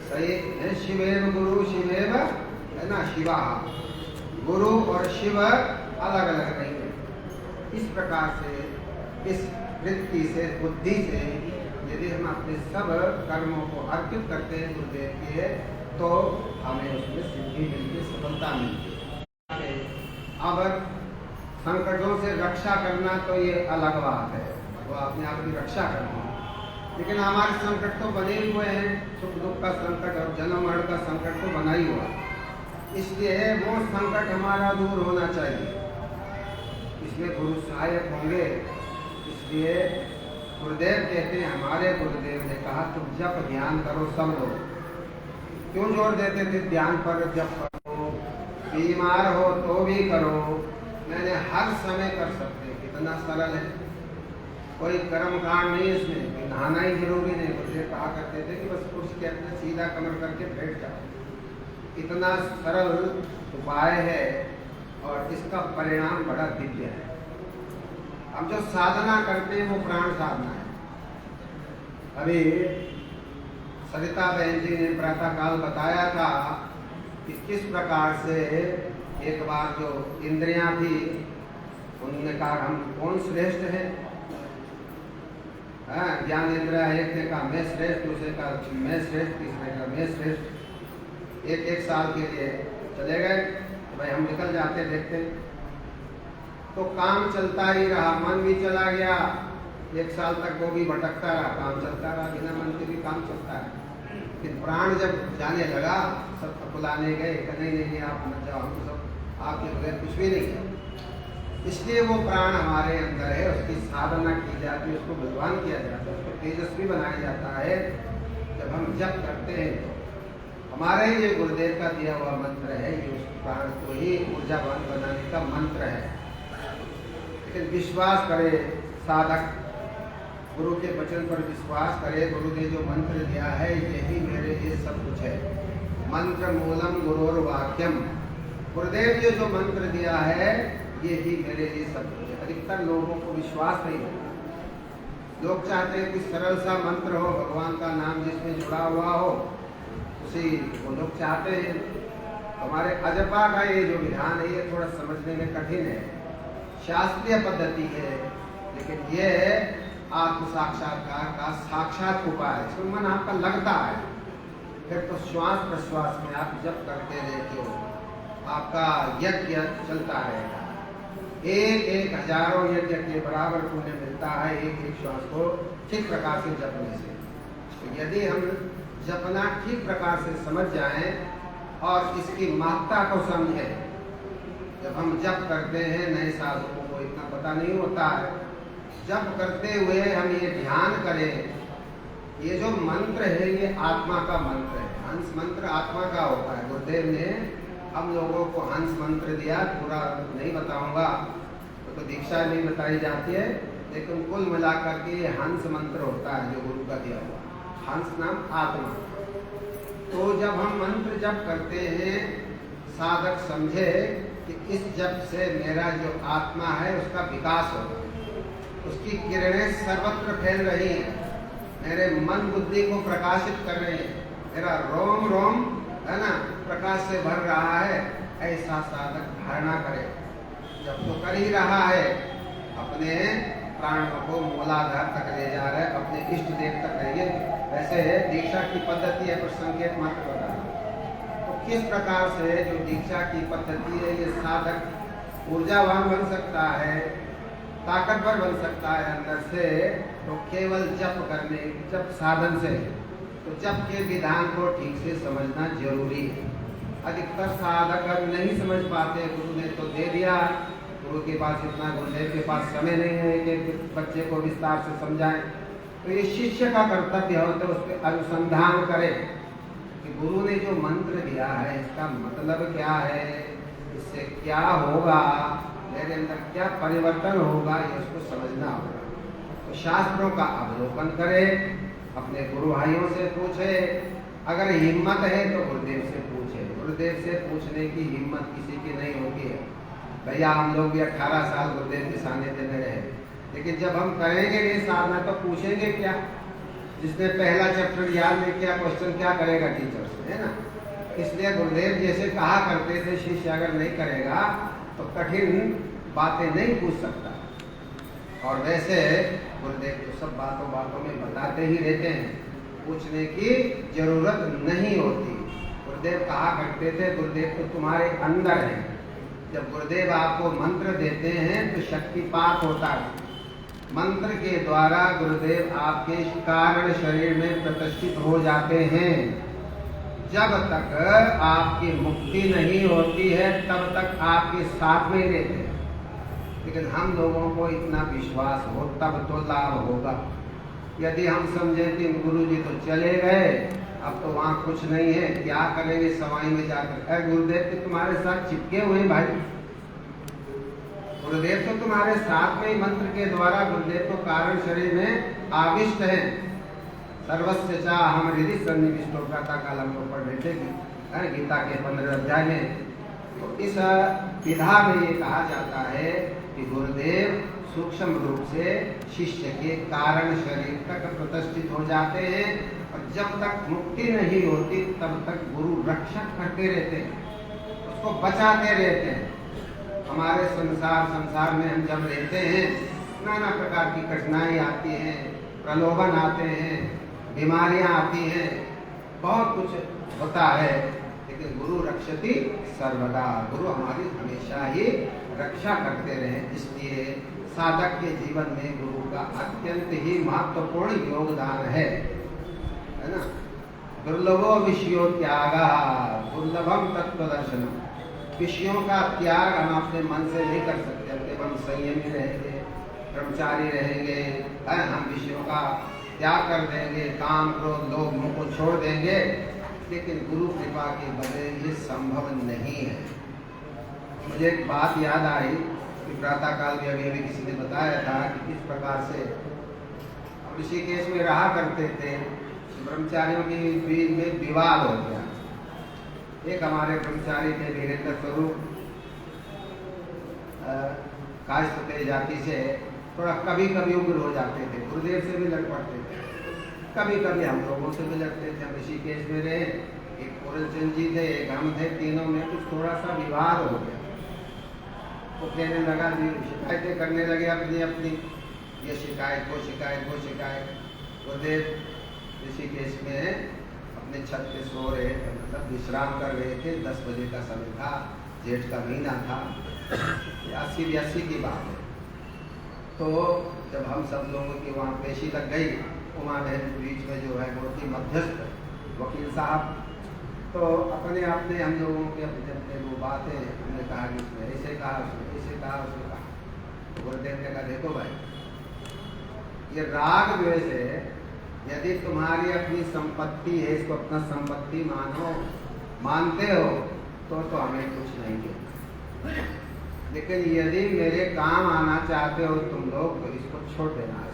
Speaker 3: सही है, शिवेव गुरु शिवेव है ना, शिवा। गुरु और शिव अलग अलग नहीं है। इस प्रकार से, इस वृत्ति से, बुद्धि से यदि हम अपने सब कर्मों को अर्पित करते हैं गुरुदेव के, तो हमें उसमें सिद्धि मिलती, सफलता मिलती है। अब संकटों से रक्षा करना तो ये अलग बात है, वो अपने आप की रक्षा करना। लेकिन हमारे संकट तो बने हुए हैं, सुख दुख का संकट और जन्म मरण का संकट तो बना ही हुआ। इसलिए वो संकट हमारा दूर होना चाहिए, इसमें गुरु सहायक होंगे। इसलिए गुरुदेव कहते हैं, हमारे गुरुदेव ने कहा तुम जप ध्यान करो सब लोग। क्यों जोर देते थे ध्यान पर? जप करो, बीमार हो तो भी करो, मैंने हर समय कर सकते। कितना सरल है, कोई कर्म कांड नहीं इसमें, कोई नहाना ही जरूरी नहीं। गुरुदेव कहा करते थे कि बस कुर्सी के अपने सीधा कमर करके बैठ जाओ। इतना सरल उपाय है और इसका परिणाम बड़ा दिव्य है। हम जो साधना करते हैं वो प्राण साधना है। अभी सरिता बहन जी ने प्रातः काल बताया था कि किस प्रकार से एक बार जो इंद्रियां थी उन्होंने कहा हम कौन श्रेष्ठ है। ज्ञान इंद्रिया एक ने कहा मैं श्रेष्ठ, दूसरे का मैं श्रेष्ठ, तीसरे का मैं श्रेष्ठ। एक साल के लिए चले गए तो भाई हम निकल जाते देखते तो काम चलता ही रहा, मन भी चला गया। 1 साल तक वो भी भटकता रहा, काम चलता रहा, बिना मन के भी काम चलता है। फिर प्राण जब जाने लगा सब बुलाने गए, नहीं नहीं आप मत जाओ, हम तो सब आपके बगैर कुछ भी नहीं है। इसलिए वो प्राण हमारे अंदर है, उसकी साधना की जाती है, उसको बलवान किया जाता है, उसको तेजस्वी बनाया जाता है। जब हम जप करते हैं तो हमारे ही ये गुरुदेव का दिया हुआ मंत्र है, ये उस प्राण को ही ऊर्जावान बनाने का मंत्र है। लेकिन विश्वास करे साधक, गुरु के वचन पर विश्वास करे। गुरु ने जो मंत्र दिया है यही मेरे लिए सब कुछ है। मंत्र मूलम गुरोर वाक्यम, गुरुदेव ने जो मंत्र दिया है ये ही मेरे लिए सब कुछ है। अधिकतर लोगों को विश्वास नहीं है। लोग चाहते हैं कि सरल सा मंत्र हो, भगवान का नाम जिसमें जुड़ा हुआ हो, उसी वो लोग चाहते हैं। हमारे अजपा का ये जो विधान है ये थोड़ा समझने में कठिन है, शास्त्रीय पद्धति है, लेकिन ये आत्म साक्षात्कार का साक्षात उपाय है। इसमें मन आपका लगता है, फिर तो श्वास प्रश्वास में आप जब करते रहते हो आपका यज्ञ चलता रहेगा। एक हजारों यज्ञ के बराबर पुण्य मिलता है एक श्वास को ठीक प्रकार से जपने से। तो यदि हम जपना ठीक प्रकार से समझ जाएं और इसकी महत्ता को समझें। जब हम जप करते हैं नए साधकों को इतना पता नहीं होता है, जप करते हुए हम ये ध्यान करें, ये जो मंत्र है ये आत्मा का मंत्र है। हंस मंत्र आत्मा का होता है। गुरुदेव ने हम लोगों को हंस मंत्र दिया, पूरा नहीं बताऊंगा तो दीक्षा नहीं बताई जाती है, लेकिन कुल मिलाकर के ये हंस मंत्र होता है जो गुरु का दिया हुआ। हंस नाम आत्मा। तो जब हम मंत्र जप करते हैं, साधक समझे कि इस जप से मेरा जो आत्मा है उसका विकास होगा, उसकी किरणें सर्वत्र फैल रही हैं, मेरे मन बुद्धि को प्रकाशित कर रही हैं, मेरा रोम रोम है ना प्रकाश से भर रहा है। ऐसा साधक धारणा करे। जब तो कर ही रहा है, अपने प्राणों को मूलाधार तक ले जा रहा है, अपने इष्ट देव तक रहिए। वैसे दीक्षा की पद्धति है पर संकेत मात्र बता रहा। तो किस प्रकार से जो दीक्षा की पद्धति है ये साधक ऊर्जावान बन सकता है, ताकतवर बन सकता है अंदर से, तो केवल जप करने, जप साधन से। तो जप के विधान को ठीक से समझना जरूरी है। अधिकतर साधक नहीं समझ पाते। गुरु ने तो दे दिया, गुरु के पास इतना, गुरुदेव के पास समय नहीं है कि बच्चे को विस्तार से समझाएं। तो ये शिष्य का कर्तव्य हो तो उस पर अनुसंधान करे कि गुरु ने जो मंत्र दिया है इसका मतलब क्या है, इससे क्या होगा, मेरे अंदर क्या परिवर्तन होगा, ये उसको समझना होगा। तो शास्त्रों का अवलोकन करे, अपने गुरु भाइयों से पूछे, अगर हिम्मत है तो गुरुदेव से पूछे। गुरुदेव से पूछने की हिम्मत किसी की नहीं होती है। भैया हम लोग भी 18 साल गुरुदेव के सानिध्य में रहे, लेकिन जब हम करेंगे ये साधना तो पूछेंगे क्या? जिसने पहला चैप्टर याद नहीं किया, क्वेश्चन क्या करेगा टीचर से, है ना। इसलिए गुरुदेव जैसे कहा करते थे, शिष्य अगर नहीं करेगा तो कठिन बातें नहीं पूछ सकता। और वैसे गुरुदेव तो सब बातों में बताते ही रहते हैं, पूछने की जरूरत नहीं होती। गुरुदेव कहा करते थे, गुरुदेव तो तुम्हारे अंदर है। जब गुरुदेव आपको मंत्र देते हैं तो शक्तिपात होता है। मंत्र के द्वारा गुरुदेव आपके कारण शरीर में प्रतिष्ठित हो जाते हैं। जब तक आपकी मुक्ति नहीं होती है तब तक आपके साथ में रहते हैं। लेकिन हम लोगों को इतना विश्वास हो तब तो लाभ होगा। यदि हम समझे कि गुरु जी तो चले गए, अब तो वहाँ कुछ नहीं है, क्या करेंगे सवाई में जाकर। अरे गुरुदेव तो तुम्हारे साथ चिपके हुए भाई, गुरुदेव तो तुम्हारे साथ में ही मंत्र के द्वारा गुरुदेव तो कारण शरीर में आविष्ट है। सर्वस्व चा हम हृदय सन्निविष्टो प्रातः काल हम लोग पढ़ रहे थे गीता के 15 अध्याय में। तो इस विधा में ये कहा जाता है कि गुरुदेव सूक्ष्म रूप से शिष्य के कारण शरीर तक प्रतिष्ठित हो जाते हैं, और जब तक मुक्ति नहीं होती तब तक गुरु रक्षक करते रहते हैं, उसको बचाते रहते हैं। हमारे संसार में हम जब रहते हैं, नाना प्रकार की कठिनाई आती हैं, प्रलोभन आते हैं, बीमारियां आती हैं, बहुत कुछ होता है, लेकिन गुरु रक्षति सर्वदा, गुरु हमारी हमेशा ही रक्षा करते रहे। इसलिए साधक के जीवन में गुरु का अत्यंत ही महत्वपूर्ण योगदान है ना। दुर्लभो विषयो त्यागा दुर्लभम तत्व दर्शनम। विषयों का त्याग हम अपने मन से नहीं कर सकते, अपने मन संयमी रहेंगे, ब्रह्मचारी रहेंगे, हम विषयों का त्याग कर देंगे, काम क्रोध लोभ मोह को छोड़ देंगे, लेकिन गुरु कृपा के बगैर ये संभव नहीं है। मुझे एक बात याद आई कि प्रातः काल में अभी किसी ने बताया था कि किस प्रकार से ऋषिकेश में रहा करते थे, ब्रह्मचारियों के बीच में विवाद हो गया। एक हमारे ब्रह्मचारी थे वीरेंद्र स्वरूप, कायस्थ जाति से थोड़ा कभी कभी उग्र हो जाते थे, गुरुदेव से भी लड़ पड़ते थे, कभी कभी हम लोगों से भी लड़ते थे। हम ऋषिकेश में रहे, एक पूरनचंद जी थे, एक हम थे, तीनों में कुछ थोड़ा सा विवाद हो गया। वो कहने लगा, शिकायतें करने लगे अपनी अपनी, ये शिकायत वो शिकायत वो शिकायत। गुरुदेव ऋषिकेश में अपने छत पे सो रहे थे, मतलब विश्राम कर रहे थे, 10 बजे का समय था, जेठ का महीना था, 80-82 की बात है। तो जब हम सब लोगों की वहाँ पेशी लग गई, उमा बहन बीच में जो है बहुत ही मध्यस्थ वकील साहब, तो अपने अपने हम लोगों के अपने अपने वो बातें हमने कहा कि उसने ऐसे कहा, उसने ऐसे कहा, उसने कहा। तो गुरुदेव ने कहा, देखो भाई, ये राग द्वेष है, यदि तुम्हारी अपनी संपत्ति है, इसको अपना संपत्ति मानते हो तो हमें कुछ नहीं है, लेकिन यदि मेरे काम आना चाहते हो तुम लोग तो इसको छोड़ देना।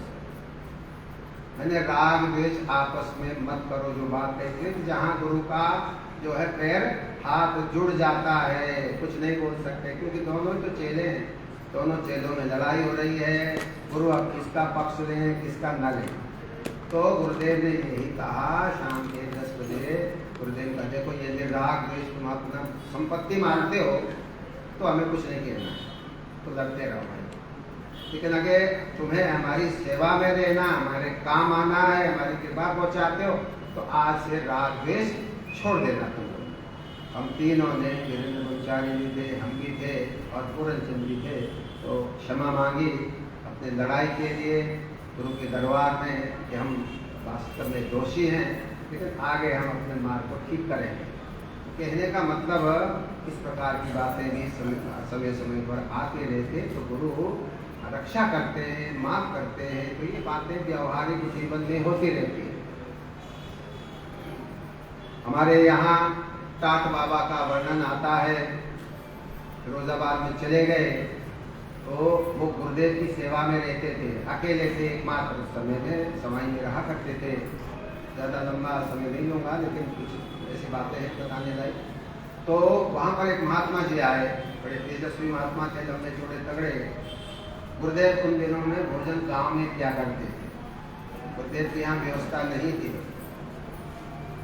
Speaker 3: मैंने राग द्वेष आपस में मत करो, जो बात कहती है जहाँ गुरु का जो है पैर हाथ जुड़ जाता है, कुछ नहीं बोल सकते, क्योंकि दोनों तो चेले हैं, दोनों चेलों में लड़ाई हो रही है, गुरु अब किसका पक्ष लें किसका न लें। तो गुरुदेव ने यही कहा शाम के 10 बजे, गुरुदेव का देखो यदि राग द्वेष तुम अपना संपत्ति मानते हो तो हमें कुछ नहीं कहना, तो लड़ते रहो भाई, लेकिन अगर तुम्हें हमारी सेवा में रहना, हमारे काम आना है, हमारी कृपा पहुंचाते हो तो आज से राग द्वेष छोड़ देना तुम लोग। हम तीनों ने, वीरेंद्र ब्रह्मचारी जी थे, हम भी थे और पूरनचंद जी थे, तो क्षमा मांगी अपने लड़ाई के लिए गुरु के दरबार में कि हम वास्तव में दोषी हैं, लेकिन आगे हम अपने मार्ग को ठीक करेंगे। कहने का मतलब इस प्रकार की बातें भी समय समय पर आते रहते, तो गुरु रक्षा करते हैं, माफ करते हैं, तो ये बातें व्यवहारिक जीवन में होती रहती है। हमारे यहाँ टाट बाबा का वर्णन आता है, फिरोजाबाद में चले गए तो वो गुरुदेव की सेवा में रहते थे, अकेले थे, एकमात्र समय में समाई में रहा करते थे। ज़्यादा लंबा समय नहीं लूँगा, लेकिन कुछ ऐसी बातें हैं बताने लायक। तो वहाँ पर एक महात्मा जी आए, बड़े तेजस्वी महात्मा थे, लंबे चौड़े तगड़े। गुरुदेव उन दिनों में भोजन गांव में क्या करते थे, गुरुदेव की यहाँ व्यवस्था नहीं थी।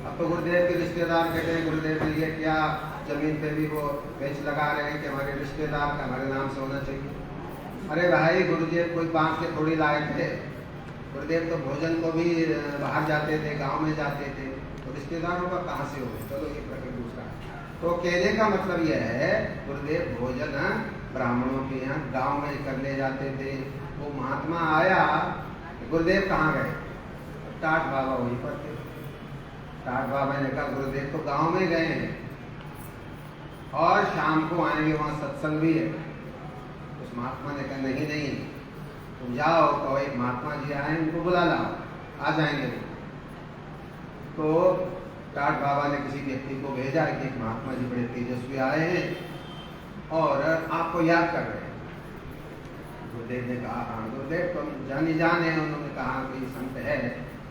Speaker 3: अब तो गुरुदेव के रिश्तेदार कहते हैं गुरुदेव ने ये क्या, जमीन पे भी वो बेच लगा रहे हैं कि हमारे रिश्तेदार का हमारे नाम से होना चाहिए। अरे भाई, गुरुदेव कोई बांट के थोड़ी लाए थे, गुरुदेव तो भोजन को भी बाहर जाते थे, गांव में जाते थे, तो रिश्तेदारों का कहाँ से हो। चलो ये प्रकरण दूसरा। तो कहने का मतलब यह है, गुरुदेव भोजन ब्राह्मणों के यहाँ गांव में करने जाते थे। वो महात्मा आया, गुरुदेव कहाँ गए, टाट बाबा वहीं पर थे। टाट बाबा ने कहा गुरुदेव तो गांव में गए हैं और शाम को आएंगे, वहाँ सत्संग भी है। उस महात्मा ने कहा नहीं नहीं, तुम जाओ, तो एक महात्मा जी आए, उनको बुला लाओ। आ जाएंगे। तो टाट बाबा ने किसी व्यक्ति को भेजा कि एक महात्मा जी बड़े तेजस्वी आए हैं और आपको याद कर रहे हैं। गुरुदेव ने कहा हाँ गुरुदेव तुम जानी जान है। उन्होंने कहा कि संत है,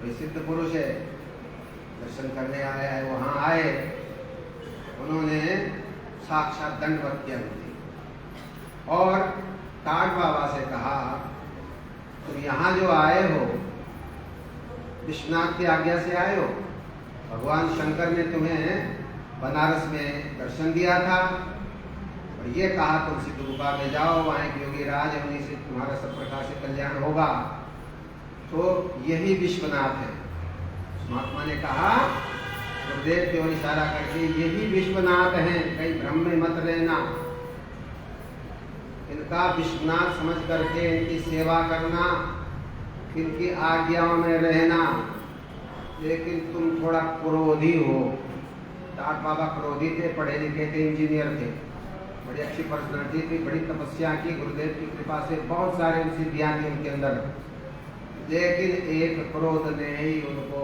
Speaker 3: कोई सिद्ध पुरुष है, दर्शन करने आया है। वहाँ आए, उन्होंने साक्षात दंडवत किया और टाट बाबा से कहा तुम यहाँ जो आए हो विश्वनाथ की आज्ञा से आए हो। भगवान शंकर ने तुम्हें बनारस में दर्शन दिया था और ये कहा तुम सिद्ध गुफा में जाओ, वहाँ एक योगी राज है, उन्हीं से तुम्हारा सब प्रकार से कल्याण होगा। तो यही विश्वनाथ है। महात्मा ने कहा गुरुदेव की ओर इशारा करके यही विश्वनाथ हैं, कहीं भ्रम में मत रहना। इनका विश्वनाथ समझ करके इनकी सेवा करना, इनकी आज्ञाओं में रहना। लेकिन तुम थोड़ा क्रोधी हो। टाट बाबा क्रोधी थे, पढ़े लिखे थे, इंजीनियर थे, बड़ी अच्छी पर्सनालिटी थी, बड़ी तपस्या की, गुरुदेव की कृपा से बहुत सारे सिद्धियां थी उनके अंदर। लेकिन एक क्रोध ने ही उनको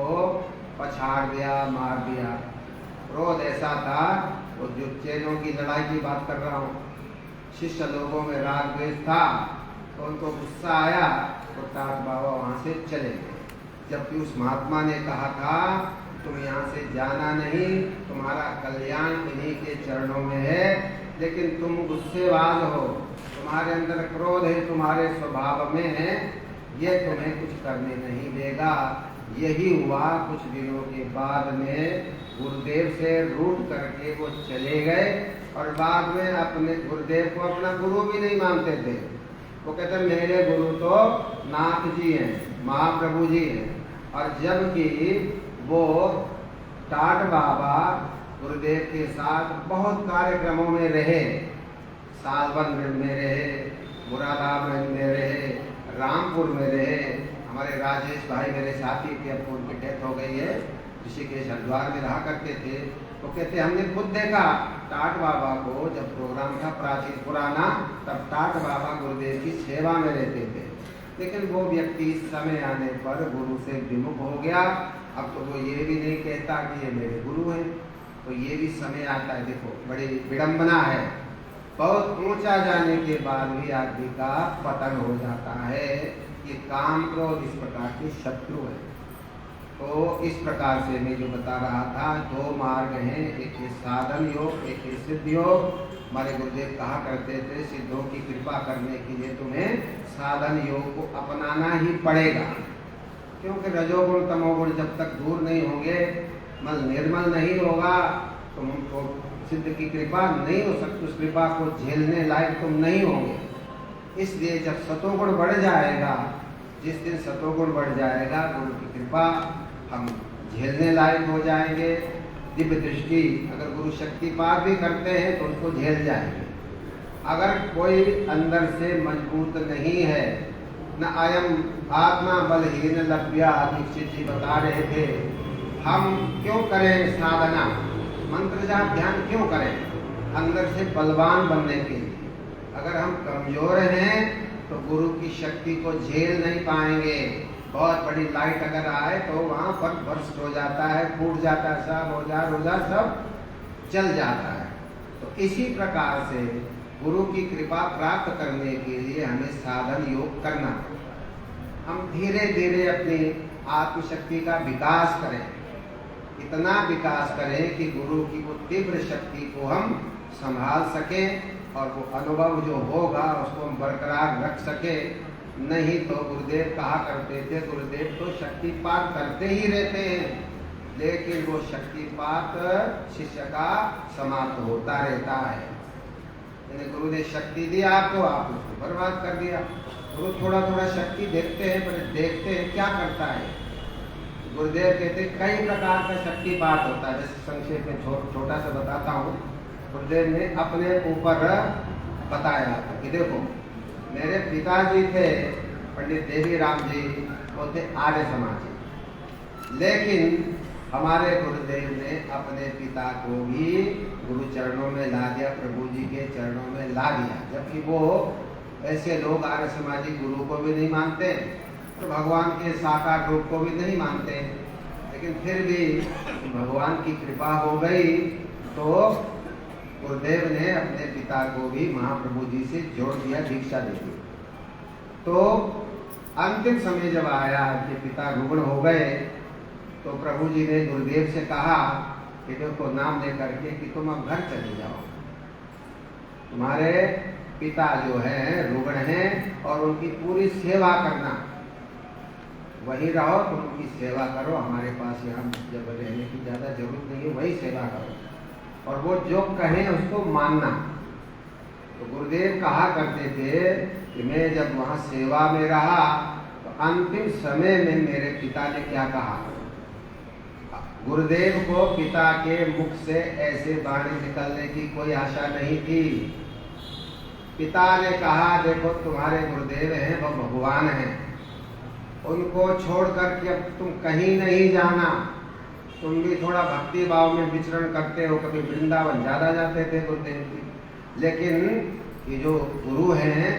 Speaker 3: पछाड़ दिया, मार दिया। क्रोध ऐसा था, वो जो चेलों की लड़ाई की बात कर रहा हूँ, शिष्य लोगों में राग द्वेष था, तो उनको गुस्सा आया तो टाट बाबा वहां से चले गए। जबकि उस महात्मा ने कहा था तुम यहाँ से जाना नहीं, तुम्हारा कल्याण इन्हीं के चरणों में है। लेकिन तुम गुस्सेबाज हो, तुम्हारे अंदर क्रोध है, तुम्हारे स्वभाव में है, ये तुम्हें कुछ करने नहीं देगा। यही हुआ। कुछ दिनों के बाद में गुरुदेव से रूठ करके वो चले गए और बाद में अपने गुरुदेव को अपना गुरु भी नहीं मानते थे। वो कहते मेरे गुरु तो नाथ जी हैं, महाप्रभु जी हैं। और जबकि वो टाट बाबा गुरुदेव के साथ बहुत कार्यक्रमों में रहे, सालवन में रहे, मुरादाबाद में रहे, रामपुर में रहे। हमारे राजेश भाई मेरे साथी थे, अब उनकी डेथ हो गई है, ऋषिकेश हरिद्वार में रहा करते थे। वो कहते हमने खुद देखा टाट बाबा को, जब प्रोग्राम था प्राचीन पुराना, तब टाट बाबा गुरुदेव की सेवा में रहते थे। लेकिन वो व्यक्ति समय आने पर गुरु से विमुख हो गया। अब तो वो ये भी नहीं कहता कि ये मेरे गुरु हैं। तो ये भी समय आता है। देखो बड़ी विडंबना है, बहुत ऊंचा जाने के बाद भी आदमी का पतन हो जाता है। ये काम क्रोध इस प्रकार के शत्रु है। तो इस प्रकार से मैं जो बता रहा था, दो मार्ग हैं, एक साधन योग, एक सिद्ध योग। हमारे गुरुदेव कहा करते थे सिद्धों की कृपा करने के लिए तुम्हें साधन योग को अपनाना ही पड़ेगा, क्योंकि रजोगुण तमोगुण जब तक दूर नहीं होंगे, मन निर्मल नहीं होगा, तो तुमको सिद्ध की कृपा नहीं हो सकती। उस कृपा को झेलने लायक तुम नहीं होंगे। इसलिए जब सतोगुण बढ़ जाएगा, जिस दिन सतोगुण बढ़ जाएगा, गुरु की कृपा हम झेलने लायक हो जाएंगे। दिव्य दृष्टि अगर गुरु शक्तिपात भी करते हैं तो उसको झेल जाएंगे। अगर कोई अंदर से मजबूत नहीं है, न अयम आत्मा बलहीन लभ्या, दीक्षित जी बता रहे थे, हम क्यों करें साधना, मंत्र जाप ध्यान क्यों करें? अंदर से बलवान बनने के लिए। अगर हम कमजोर हैं तो गुरु की शक्ति को झेल नहीं पाएंगे। बहुत बड़ी लाइट अगर आए तो वहाँ पर बर्स्ट हो जाता है, फूट जाता है, सब औजार सब जल जाता है। तो इसी प्रकार से गुरु की कृपा प्राप्त करने के लिए हमें साधन योग करना। हम धीरे धीरे अपनी आत्मशक्ति का विकास करें, इतना विकास करें कि गुरु की वो तीव्र शक्ति को हम संभाल सकें और वो अनुभव जो होगा उसको हम बरकरार रख सके। नहीं तो गुरुदेव कहा करते थे, गुरुदेव तो शक्तिपात करते ही रहते हैं, लेकिन वो शक्तिपात शिष्य का समाप्त होता रहता है। यानी गुरु ने शक्ति दी आपको, आप उसको बर्बाद कर दिया। गुरु थोड़ा थोड़ा शक्ति देखते हैं, पर देखते हैं क्या करता है। गुरुदेव कहते कई प्रकार का शक्तिपात होता है। जैसे संक्षेप में छोटा सा बताता हूँ। गुरुदेव ने अपने ऊपर बताया कि देखो, मेरे पिताजी थे पंडित देवी राम जी, वो थे आर्य समाजी, लेकिन हमारे गुरुदेव ने अपने पिता को भी गुरु चरणों में ला दिया, प्रभु जी के चरणों में ला दिया। जबकि वो ऐसे लोग आर्य समाजी गुरु को भी नहीं मानते, तो भगवान के साकार रूप को भी नहीं मानते, लेकिन फिर भी भगवान की कृपा हो गई तो गुरुदेव ने अपने पिता को भी महाप्रभु जी से जोड़ दिया, दीक्षा दे दी। तो अंतिम समय जब आया कि पिता रुग्ण हो गए तो प्रभु जी ने गुरुदेव से कहा कि देखो नाम लेकर के कि तुम अब घर चले जाओ, तुम्हारे पिता जो है रुग्ण हैं और उनकी पूरी सेवा करना, वहीं रहो, तुम उनकी सेवा करो, हमारे पास यहाँ जब रहने की ज़्यादा जरूरत नहीं है, वही सेवा करो और वो जो कहें उसको मानना। तो गुरुदेव कहा करते थे कि मैं जब वहाँ सेवा में रहा तो अंतिम समय में मेरे पिता ने क्या कहा, गुरुदेव को पिता के मुख से ऐसे वाणी निकलने की कोई आशा नहीं थी। पिता ने कहा देखो तुम्हारे गुरुदेव हैं वो भगवान हैं, उनको छोड़ करके अब तुम कहीं नहीं जाना, तुम भी थोड़ा भक्ति भाव में विचरण करते हो, कभी वृंदावन ज्यादा जाते थे गुरुदेव जी, लेकिन ये जो गुरु हैं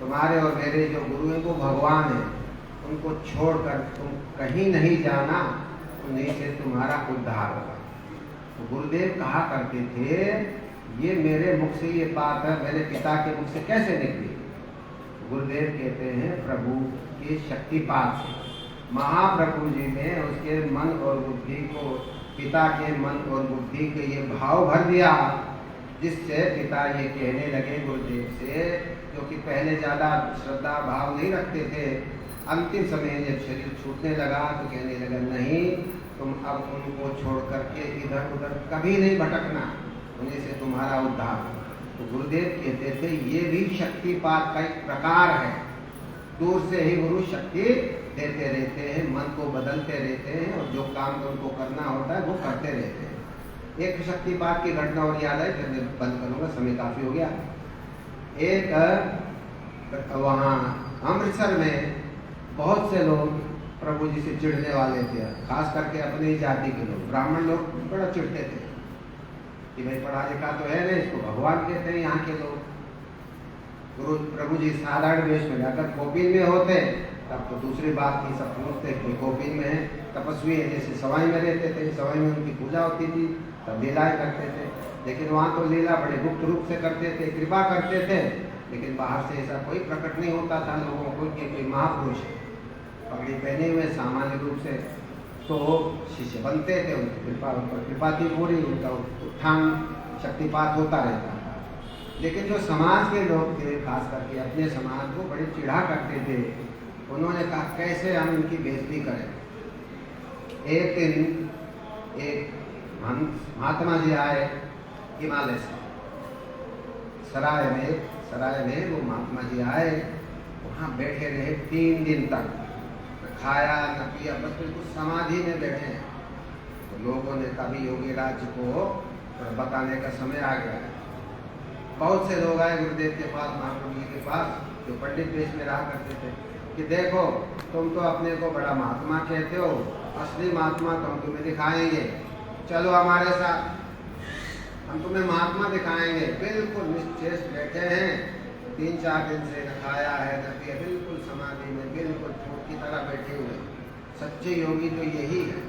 Speaker 3: तुम्हारे और मेरे जो गुरु हैं वो भगवान हैं, उनको छोड़कर तुम कहीं नहीं जाना, उन्हीं से तुम्हारा उद्धार होगा। तो गुरुदेव कहा करते थे ये मेरे मुख से ये बात है मेरे पिता के मुख से कैसे निकली, गुरुदेव कहते हैं प्रभु के शक्तिपात से। महाप्रभु जी ने उसके मन और बुद्धि को, पिता के मन और बुद्धि के ये भाव भर दिया, जिससे पिता ये कहने लगे गुरुदेव से, जो कि पहले ज्यादा श्रद्धा भाव नहीं रखते थे, अंतिम समय जब शरीर छूटने लगा तो कहने लगा नहीं तुम अब उनको छोड़ करके इधर उधर कभी नहीं भटकना, उन्हीं से तुम्हारा उद्धार। तो गुरुदेव कहते थे ये भी शक्तिपात का एक प्रकार है, दूर से ही गुरु शक्ति देते रहते हैं, मन को बदलते रहते हैं और जो काम उनको करना होता है वो करते रहते हैं। एक शक्तिपात की घटना और याद है, फिर मैं बंद करूंगा, समय काफी हो गया। एक वहाँ अमृतसर में बहुत से लोग प्रभु जी से चिढ़ने वाले थे, खास करके अपनी ही जाति के लोग, ब्राह्मण लोग बड़ा चिढ़ते थे कि भाई पढ़ा लिखा तो है नहीं, इसको भगवान कहते हैं यहाँ के लोग। गुरु प्रभु जी साधारण वेश में, अगर कोपिन में होते तब तो दूसरी बात थी, सब पूछते कोई कोपिन में है, तपस्वी है, जैसे सवाई में रहते थे, सवाई में उनकी पूजा होती थी, तब लीलाएं करते थे, लेकिन वहाँ तो लीला बड़े गुप्त रूप से करते थे, कृपा करते थे, लेकिन बाहर से ऐसा कोई प्रकट नहीं होता था लोगों को कि कोई महापुरुष है, पगड़ी पहने हुए सामान्य रूप से तो शिष्य बनते थे, उनकी कृपा उन कृपा थी पूरी, उनका उत्थान शक्तिपात होता रहता था। लेकिन जो समाज के लोग थे, खास करके अपने समाज को बड़े चिढ़ा करते थे, उन्होंने कहा कैसे हम इनकी बेइज्जती करें। एक दिन एक महात्मा जी आए हिमालय से, सराय में वो महात्मा जी आए, वहाँ बैठे रहे 3 दिन तक, न खाया न पिया, बस बिल्कुल समाधि में बैठे हैं। तो लोगों ने कभी योगी राज को बताने का समय आ गया है, बहुत से लोग आए गुरुदेव के पास, महाप्रभु जी के पास, जो पंडित वेश में रहा करते थे, कि देखो तुम तो अपने को बड़ा महात्मा कहते हो, असली महात्मा तो हम तुम्हें दिखाएंगे, चलो हमारे साथ, हम तुम्हें महात्मा दिखाएंगे। बिल्कुल निश्चेष्ट बैठे हैं, 3-4 दिन से न खाया है न पिया, बिल्कुल समाधि में, बिल्कुल चोट की तरह बैठे हुए, सच्चे योगी तो यही है।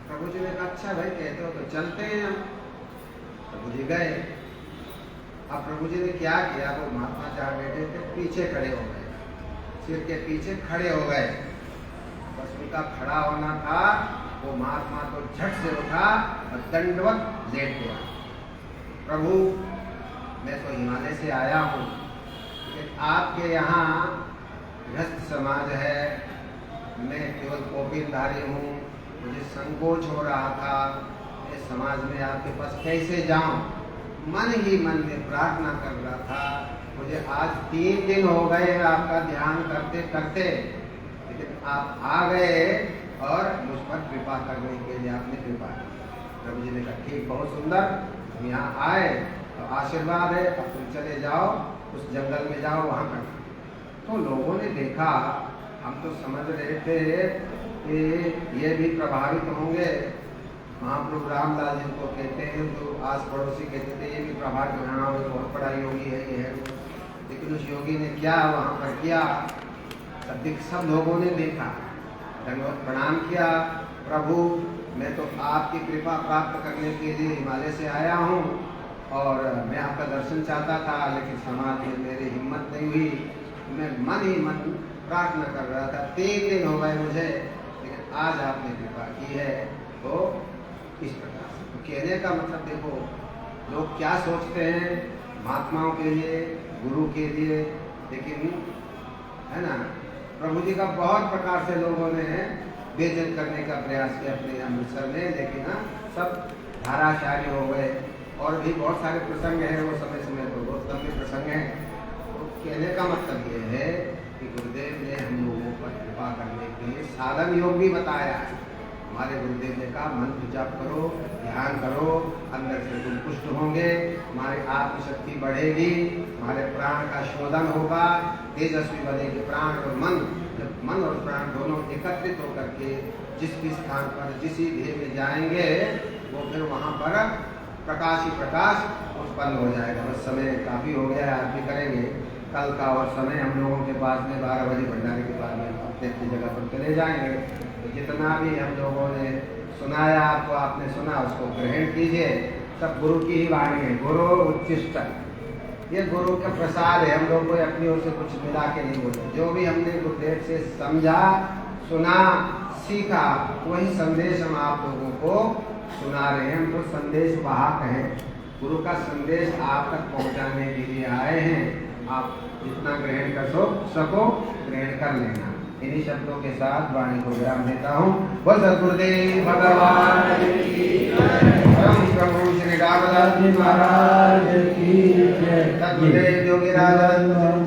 Speaker 3: प्रभु जी ने कहा अच्छा भाई कहते हो तो चलते हैं हम। प्रभु जी गए। अब प्रभु जी ने क्या किया, वो महात्मा जहाँ बैठे थे पीछे खड़े हो गए, सिर के पीछे खड़े हो गए, बस उनका खड़ा होना था, वो महात्मा तो झट से उठा और दंडवत लेट गया। प्रभु मैं तो हिमालय से आया हूँ, लेकिन आपके यहाँ गृहस्थ समाज है, मैं केवल कोपिनधारी हूँ, मुझे संकोच हो रहा था, इस समाज में आपके पास कैसे जाऊँ। मन ही मन में प्रार्थना कर रहा था, मुझे आज 3 दिन हो गए आपका ध्यान करते करते, लेकिन आप आ गए और मुझ पर कृपा करने के लिए आपने कृपा की। प्रभु जी ने कहा ठीक, बहुत सुंदर, हम यहाँ आए तो आशीर्वाद है, अब तुम चले जाओ, उस जंगल में जाओ, वहाँ पर। तो लोगों ने देखा, हम तो समझ रहे थे कि ये भी प्रभावित होंगे, महाप्रभु रामदास जिनको कहते हैं, जो आस पड़ोसी कहते थे, ये भी प्रभावित होना, बहुत बड़ा योगी है ये है, लेकिन उस योगी ने क्या वहाँ पर किया, सब लोगों ने देखा, दंडवत प्रणाम किया। प्रभु, मैं तो आपकी कृपा प्राप्त करने के लिए हिमालय से आया हूँ और मैं आपका दर्शन चाहता था, लेकिन समाज में मेरी हिम्मत नहीं हुई। मैं मन ही मन प्रार्थना कर रहा था। 3 दिन हो गए मुझे, लेकिन आज आपने कृपा की है। तो इस प्रकार से तो कहने का मतलब देखो, लोग क्या सोचते हैं महात्माओं के लिए, गुरु के लिए, लेकिन है ना, प्रभु जी का बहुत प्रकार से लोगों ने बेइज्जत करने का प्रयास किया अपने अमृतसर में, लेकिन सब धाराशाही हो गए। और भी बहुत सारे प्रसंग हैं, वो समय समय पर बहुत लंबे प्रसंग हैं। तो कहने का मतलब ये है कि गुरुदेव ने हम लोगों पर कृपा करने के लिए साधन योग भी बताया है। हमारे गुरुदेव ने कहा मंत्र जाप करो, ध्यान करो, अंदर से तुम पुष्ट होंगे, हमारी आत्मशक्ति बढ़ेगी, हमारे प्राण का शोधन होगा, तेजस्वी बनेंगे प्राण और मन। जब मन और प्राण दोनों एकत्रित होकर के जिस भी स्थान पर जिस ही ध्येय में जाएंगे, वो फिर वहाँ पर प्रकाश ही प्रकाश उत्पन्न हो जाएगा। बस समय काफ़ी हो गया है, आप भी करेंगे कल का और समय हम लोगों के पास में 12 बजे भंडारे के बाद में अपने अपनी जगह पर चले जाएंगे। तो जितना भी हम लोगों ने सुनाया आपको, आपने सुना, उसको ग्रहण कीजिए। सब गुरु की ही वाणी है, गुरु उच्चिष्ट, ये गुरु का प्रसाद है। हम लोग को अपनी ओर से कुछ मिला के नहीं बोले, जो भी हमने गुरुदेव से समझा, सुना, सीखा, वही संदेश हम आप लोगों को सुना रहे हैं। हम तो संदेश वाहक हैं, गुरु का संदेश आप तक पहुंचाने के लिए आए हैं। आप जितना ग्रहण कर सको ग्रहण कर लेना। इन्हीं शब्दों के साथ वाणी को विराम देता हूँ। बोल सद्गुरुदेव भगवान की जय। परम प्रभु श्री रामदास जी महाराज की जय। सद्गुरुदेव योगीराज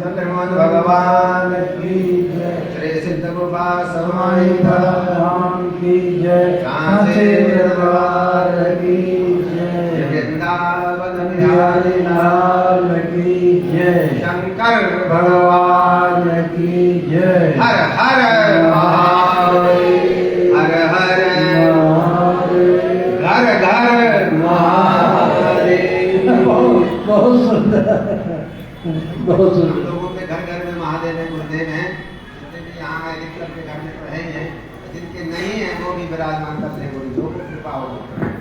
Speaker 3: चंद्रमोहन भगवान की जय। श्री सिद्ध गोपाल स्वामी भगवान की जय। कांचे दरबार की जय। वृंदावन बिहारी लाल की जय। शंकर भगवान की जय। हर हर महादेव, हर हर महादेव, घर घर महादेव।
Speaker 2: बहुत सुंदर, बहुत सुंदर।
Speaker 3: लोगों के घर घर में महादेव है, गुरुदेव हैं। जिनके यहाँ अधिकतर के घर में तो है ही है, जिनके नहीं है वो भी विराजमान करते हैं। गुरु जो कृपा होगी।